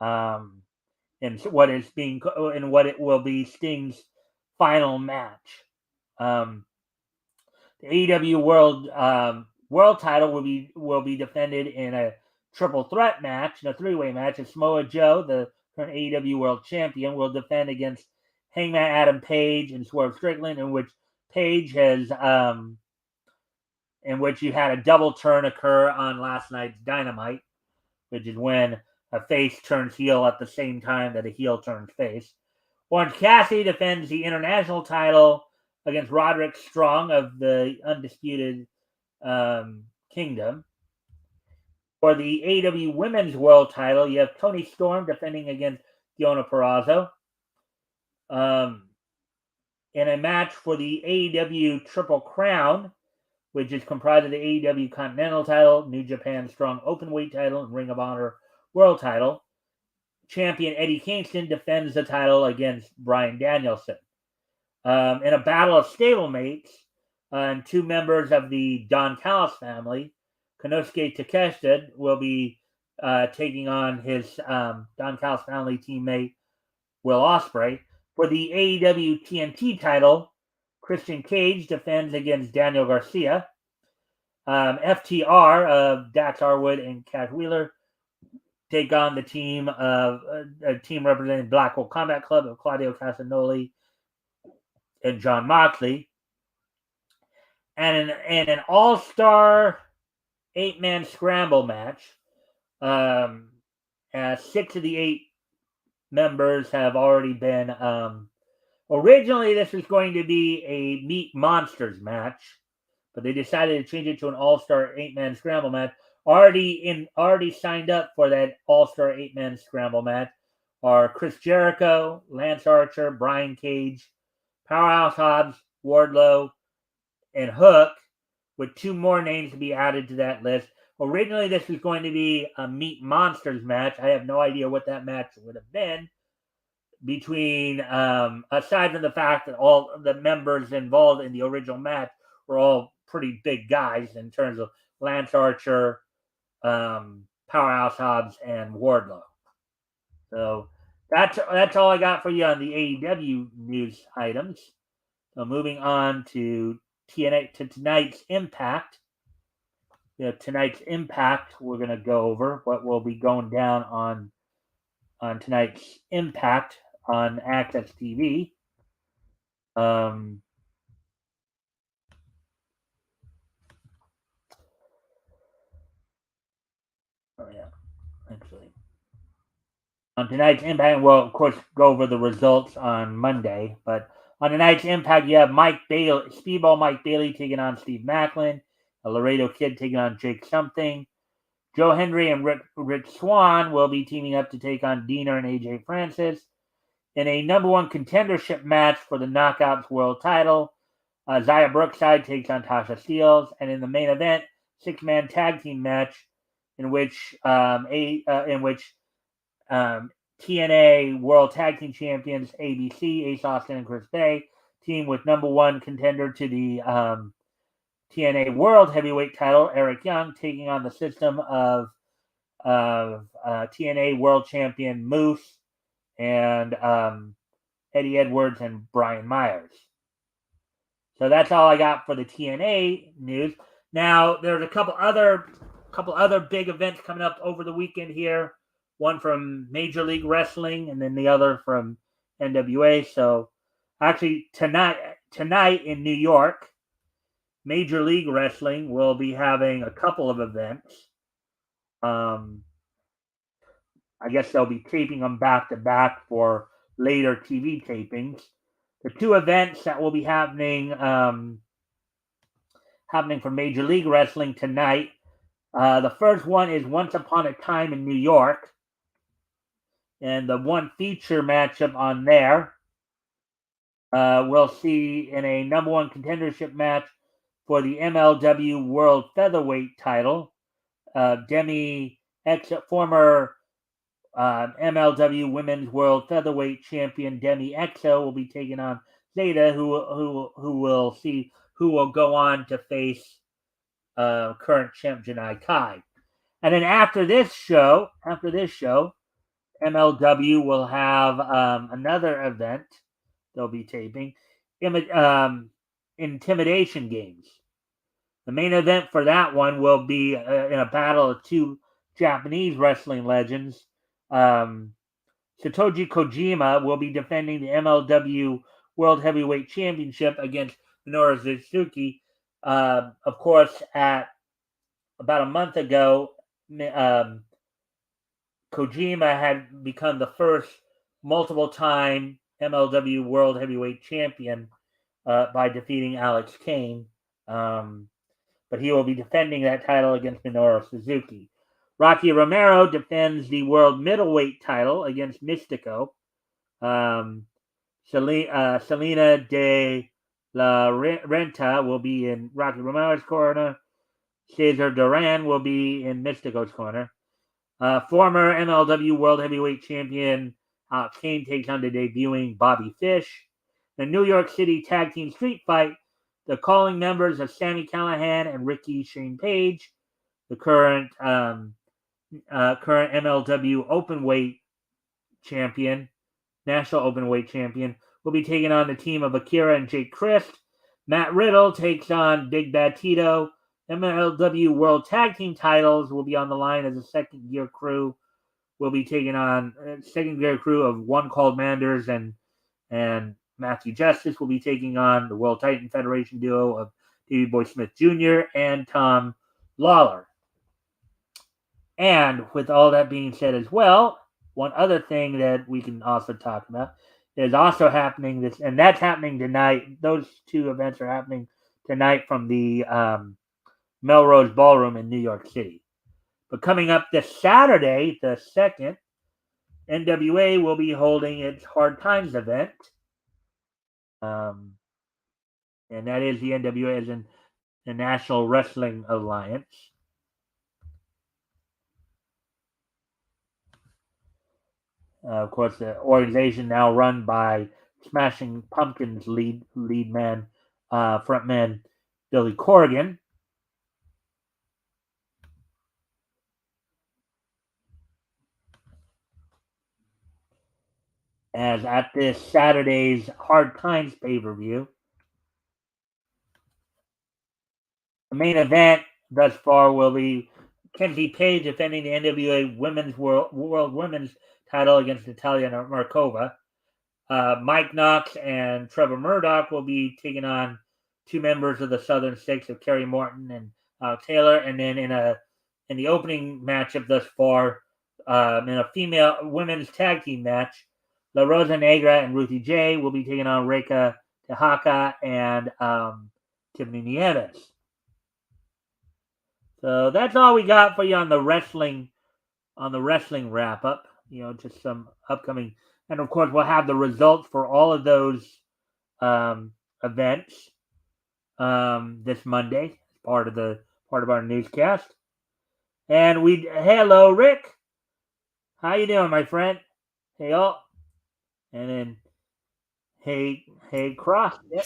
in what it will be Sting's final match. The AEW World title will be defended in a triple threat match, in a 3-way match. And Samoa Joe, the current AEW World Champion, will defend against Hangman Adam Page and Swerve Strickland, in which Page has in which you had a double turn occur on last night's Dynamite, which is when a face turns heel at the same time that a heel turns face. Orange Cassidy defends the international title against Roderick Strong of the Undisputed Kingdom. For the AEW Women's World title, you have Toni Storm defending against Deonna Purrazzo. In a match for the AEW Triple Crown, which is comprised of the AEW Continental title, New Japan Strong Openweight title, and Ring of Honor World title, champion Eddie Kingston defends the title against Bryan Danielson. In a battle of stablemates, and 2 members of the Don Callis family, Konosuke Takeshita will be taking on his Don Callis family teammate Will Ospreay. For the AEW TNT title, Christian Cage defends against Daniel Garcia. FTR of Dax Harwood and Cash Wheeler take on the team representing Blackpool Combat Club of Claudio Castagnoli and John Moxley. And an all-star 8-man scramble match. 6 of the 8 members have already been. Originally, this was going to be a Meat Monsters match, but they decided to change it to an all-star 8-man scramble match. Already signed up for that all-star 8-man scramble match are Chris Jericho, Lance Archer, Brian Cage, Powerhouse Hobbs, Wardlow, and Hook, with 2 more names to be added to that list. Originally, this was going to be a Meat Monsters match. I have no idea what that match would have been. Between, aside from the fact that all the members involved in the original match were all pretty big guys in terms of Lance Archer, Powerhouse Hobbs, and Wardlow. So That's all I got for you on the AEW news items. So moving on to tonight's Impact. Tonight's Impact, we're going to go over what will be going down on tonight's Impact on Access TV. Oh yeah, actually. On tonight's Impact, we'll of course go over the results on Monday, but on tonight's Impact, you have Speedball Mike Bailey taking on Steve Macklin, a Laredo Kid taking on Jake Something. Joe Hendry and Rich Swann will be teaming up to take on Diener and AJ Francis in a number one contendership match for the Knockouts World Title. Zaya Brookside takes on Tasha Steelz, and in the main event, 6-man tag team match in which TNA World Tag Team Champions ABC, Ace Austin and Chris Bay, team with number one contender to the TNA World Heavyweight title, Eric Young, taking on the system of TNA World Champion Moose and Eddie Edwards and Brian Myers. So that's all I got for the TNA news. Now there's a couple other big events coming up over the weekend here. One from Major League Wrestling, and then the other from NWA. So actually tonight in New York, Major League Wrestling will be having a couple of events. I guess they'll be taping them back to back for later TV tapings. The two events that will be happening for Major League Wrestling tonight. The first one is Once Upon a Time in New York. And the one feature matchup on there, we'll see in a number one contendership match for the MLW World Featherweight title. Former MLW Women's World Featherweight Champion Demi Exo will be taking on Zeta, who will go on to face current champ Janai Kai. And then after this show, MLW will have another event they'll be taping, Intimidation Games. The main event for that one will be in a battle of two Japanese wrestling legends. Satoshi Kojima will be defending the MLW World Heavyweight Championship against Minoru Suzuki. Of course, at about a month ago, Kojima had become the first multiple-time MLW World Heavyweight Champion by defeating Alex Kane. But he will be defending that title against Minoru Suzuki. Rocky Romero defends the World Middleweight title against Mystico. Selena de la Renta will be in Rocky Romero's corner. Cesar Duran will be in Mystico's corner. Former MLW World Heavyweight Champion Kane takes on the debuting Bobby Fish. The New York City Tag Team Street Fight, the calling members of Sami Callihan and Ricky Shane Page, the current MLW Openweight Champion, National Openweight Champion, will be taking on the team of Akira and Jake Crist. Matt Riddle takes on Big Bad Tito. MLW World Tag Team titles will be on the line as a second gear crew will be taking on second gear crew of One Called Manders and Matthew Justice will be taking on the World Titan Federation duo of Davey Boy Smith Jr. and Tom Lawler. And with all that being said as well, one other thing that we can also talk about is also happening and that's happening tonight. Those two events are happening tonight from the Melrose Ballroom in New York City. But coming up this Saturday, the 2nd, NWA will be holding its Hard Times event. And that is the NWA as in the National Wrestling Alliance. Of course, the organization now run by Smashing Pumpkins lead man, frontman Billy Corgan. as at this Saturday's Hard Times pay-per-view, the main event thus far will be Kenzie Page defending the NWA Women's World Women's title against Natalia Markova. Mike Knox and Trevor Murdoch will be taking on two members of the Southern Six of Kerry Morton and Taylor, and then in the opening matchup thus far, in a female women's tag team match, La Rosa Negra and Ruthie J will be taking on Reika Tehaka and Tiffany Nieves. So that's all we got for you on the wrestling wrap up. Just some upcoming, and of course we'll have the results for all of those events this Monday as part of our newscast. And hello Rick, how you doing, my friend? Hey all, and then hey Cross. Yep.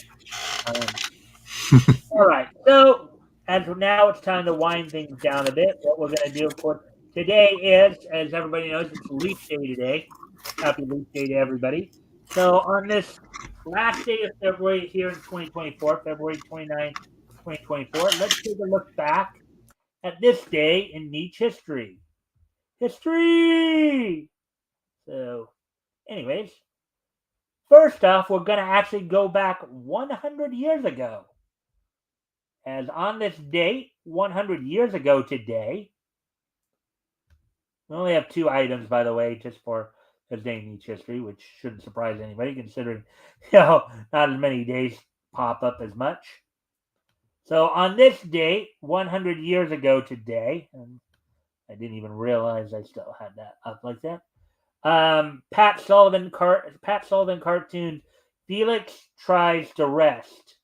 All right, so as of now, it's time to wind things down a bit. What we're going to do, of course, today is, as everybody knows, it's Leap Day today. Happy Leap Day to everybody. So on this last day of February here in 2024, February 29th, 2024, let's take a look back at this day in Nietzsche history. History! So, anyways, first off, we're going to actually go back 100 years ago. As on this date, 100 years ago today, we only have two items, by the way, just for this day in Nietzsche history, which shouldn't surprise anybody, considering not as many days pop up as much. So on this date, 100 years ago today, and I didn't even realize I still had that up like that. Pat Sullivan cartoon Felix Tries to Rest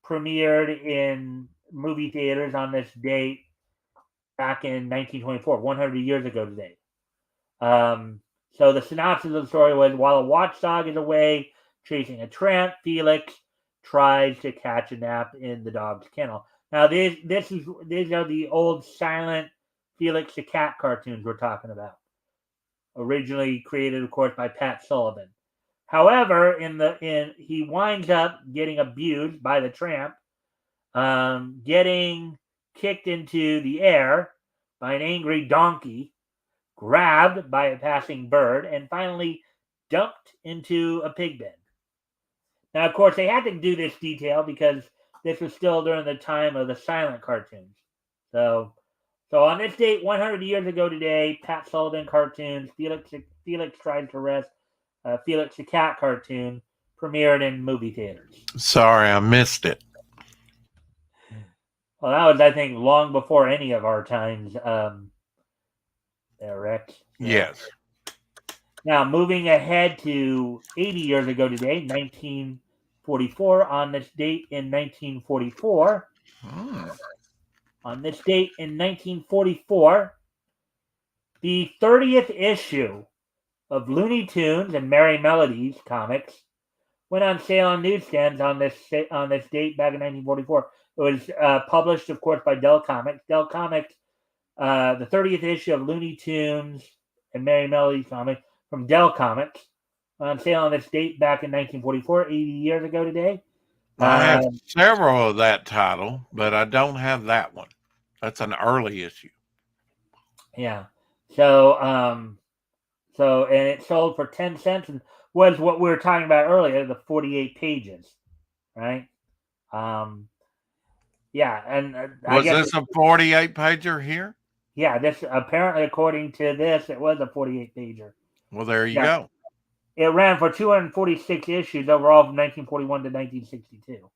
premiered in movie theaters on this date back in 1924, 100 years ago today. So the synopsis of the story was, while a watchdog is away chasing a tramp, Felix tries to catch a nap in the dog's kennel. Now, these are the old silent Felix the Cat cartoons we're talking about, originally created, of course, by Pat Sullivan. However, he winds up getting abused by the tramp, getting kicked into the air by an angry donkey, grabbed by a passing bird, and finally dumped into a pig pen. Now, of course, they had to do this detail because this was still during the time of the silent cartoons. So on this date, 100 years ago today, Pat Sullivan cartoons, Felix Tries to Rest, Felix the Cat cartoon, premiered in movie theaters. Sorry, I missed it. Well, that was, I think, long before any of our times, Rex. So. Yes. Now, moving ahead to 80 years ago today, 1944, on this date in 1944, on this date in 1944, the 30th issue of Looney Tunes and Merry Melodies comics went on sale on newsstands on this date back in 1944. It was published, of course, by Dell Comics. Dell Comics, the 30th issue of Looney Tunes and Merry Melodies comics from Dell Comics, on sale on this date back in 1944, 80 years ago today. I have several of that title, but I don't have that one. That's an early issue. Yeah. So, and it sold for 10 cents and was what we were talking about earlier, the 48 pages, right? Yeah, and was this a 48 pager here? Yeah, this apparently, according to this, it was a 48 pager. Well, there you go. It ran for 246 issues overall from 1941 to 1962.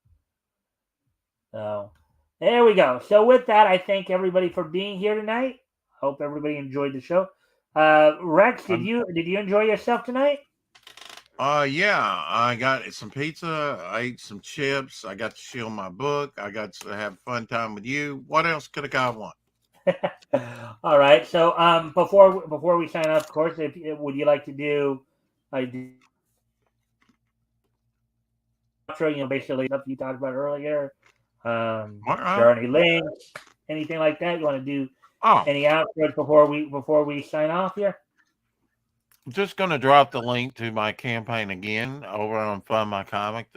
So there we go. So with that, I thank everybody for being here tonight. Hope everybody enjoyed the show. Rex, did you enjoy yourself tonight? Yeah, I got some pizza. I ate some chips. I got to shield my book. I got to have a fun time with you. What else could a guy want? All right. So before we sign off, of course, would you like to do basically stuff you talked about earlier? Share any links, anything like that? You want to do any outros before we sign off here? just going to drop the link to my campaign again over on Fund My Comic.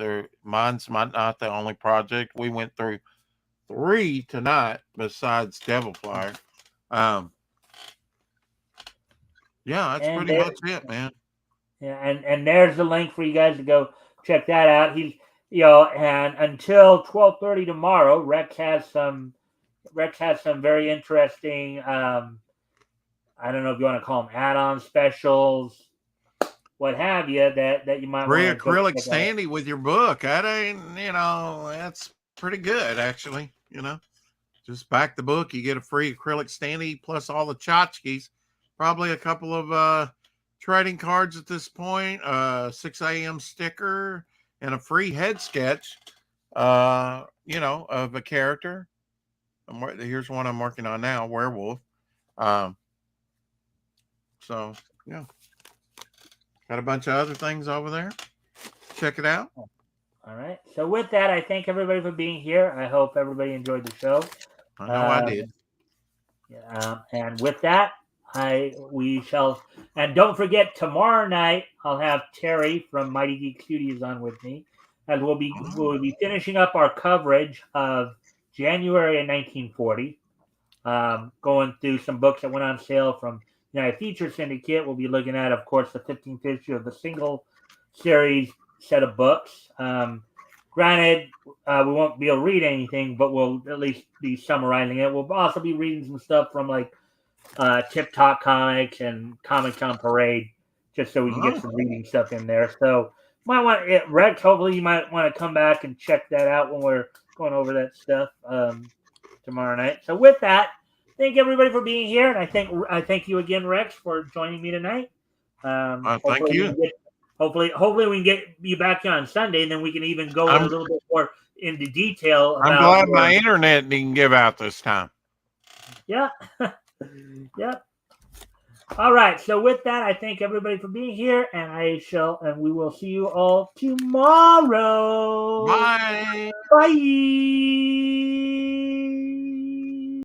Mine's not the only project. We went through 3 tonight besides Devil Flyer. Yeah, that's And pretty much it, man. Yeah, and there's the link for you guys to go check that out. And until 12:30 tomorrow, Rex has some very interesting. I don't know if you want to call them add-on specials, what have you, that you might Free want to go acrylic check out. standee with your book. That ain't, that's pretty good, actually. Just back the book, you get a free acrylic standee plus all the tchotchkes. Probably a couple of trading cards at this point, 6 a.m. sticker, and a free head sketch, of a character. Here's one I'm working on now, werewolf. So, yeah. Got a bunch of other things over there. Check it out. All right. So with that, I thank everybody for being here. I hope everybody enjoyed the show. I know I did. And with that, we shall. And don't forget, tomorrow night I'll have Terry from Mighty Geek Studios on with me, as we'll be finishing up our coverage of January of 1940. Going through some books that went on sale from United Feature Syndicate. We'll be looking at, of course, the 15th issue of the single series set of books. Granted, we won't be able to read anything, but we'll at least be summarizing it. We'll also be reading some stuff from like Tip Top Comics and Comics on Parade, just so we can get some reading stuff in there. So, might want Rex. Hopefully, you might want to come back and check that out when we're going over that stuff tomorrow night. So, with that, thank everybody for being here, and I thank you again, Rex, for joining me tonight. Thank you. Hopefully we can get you back on Sunday, and then we can even go a little bit more into detail about. I'm glad my internet didn't give out this time. Yeah. Yep. All right. So with that, I thank everybody for being here, and we will see you all tomorrow. Bye. Bye.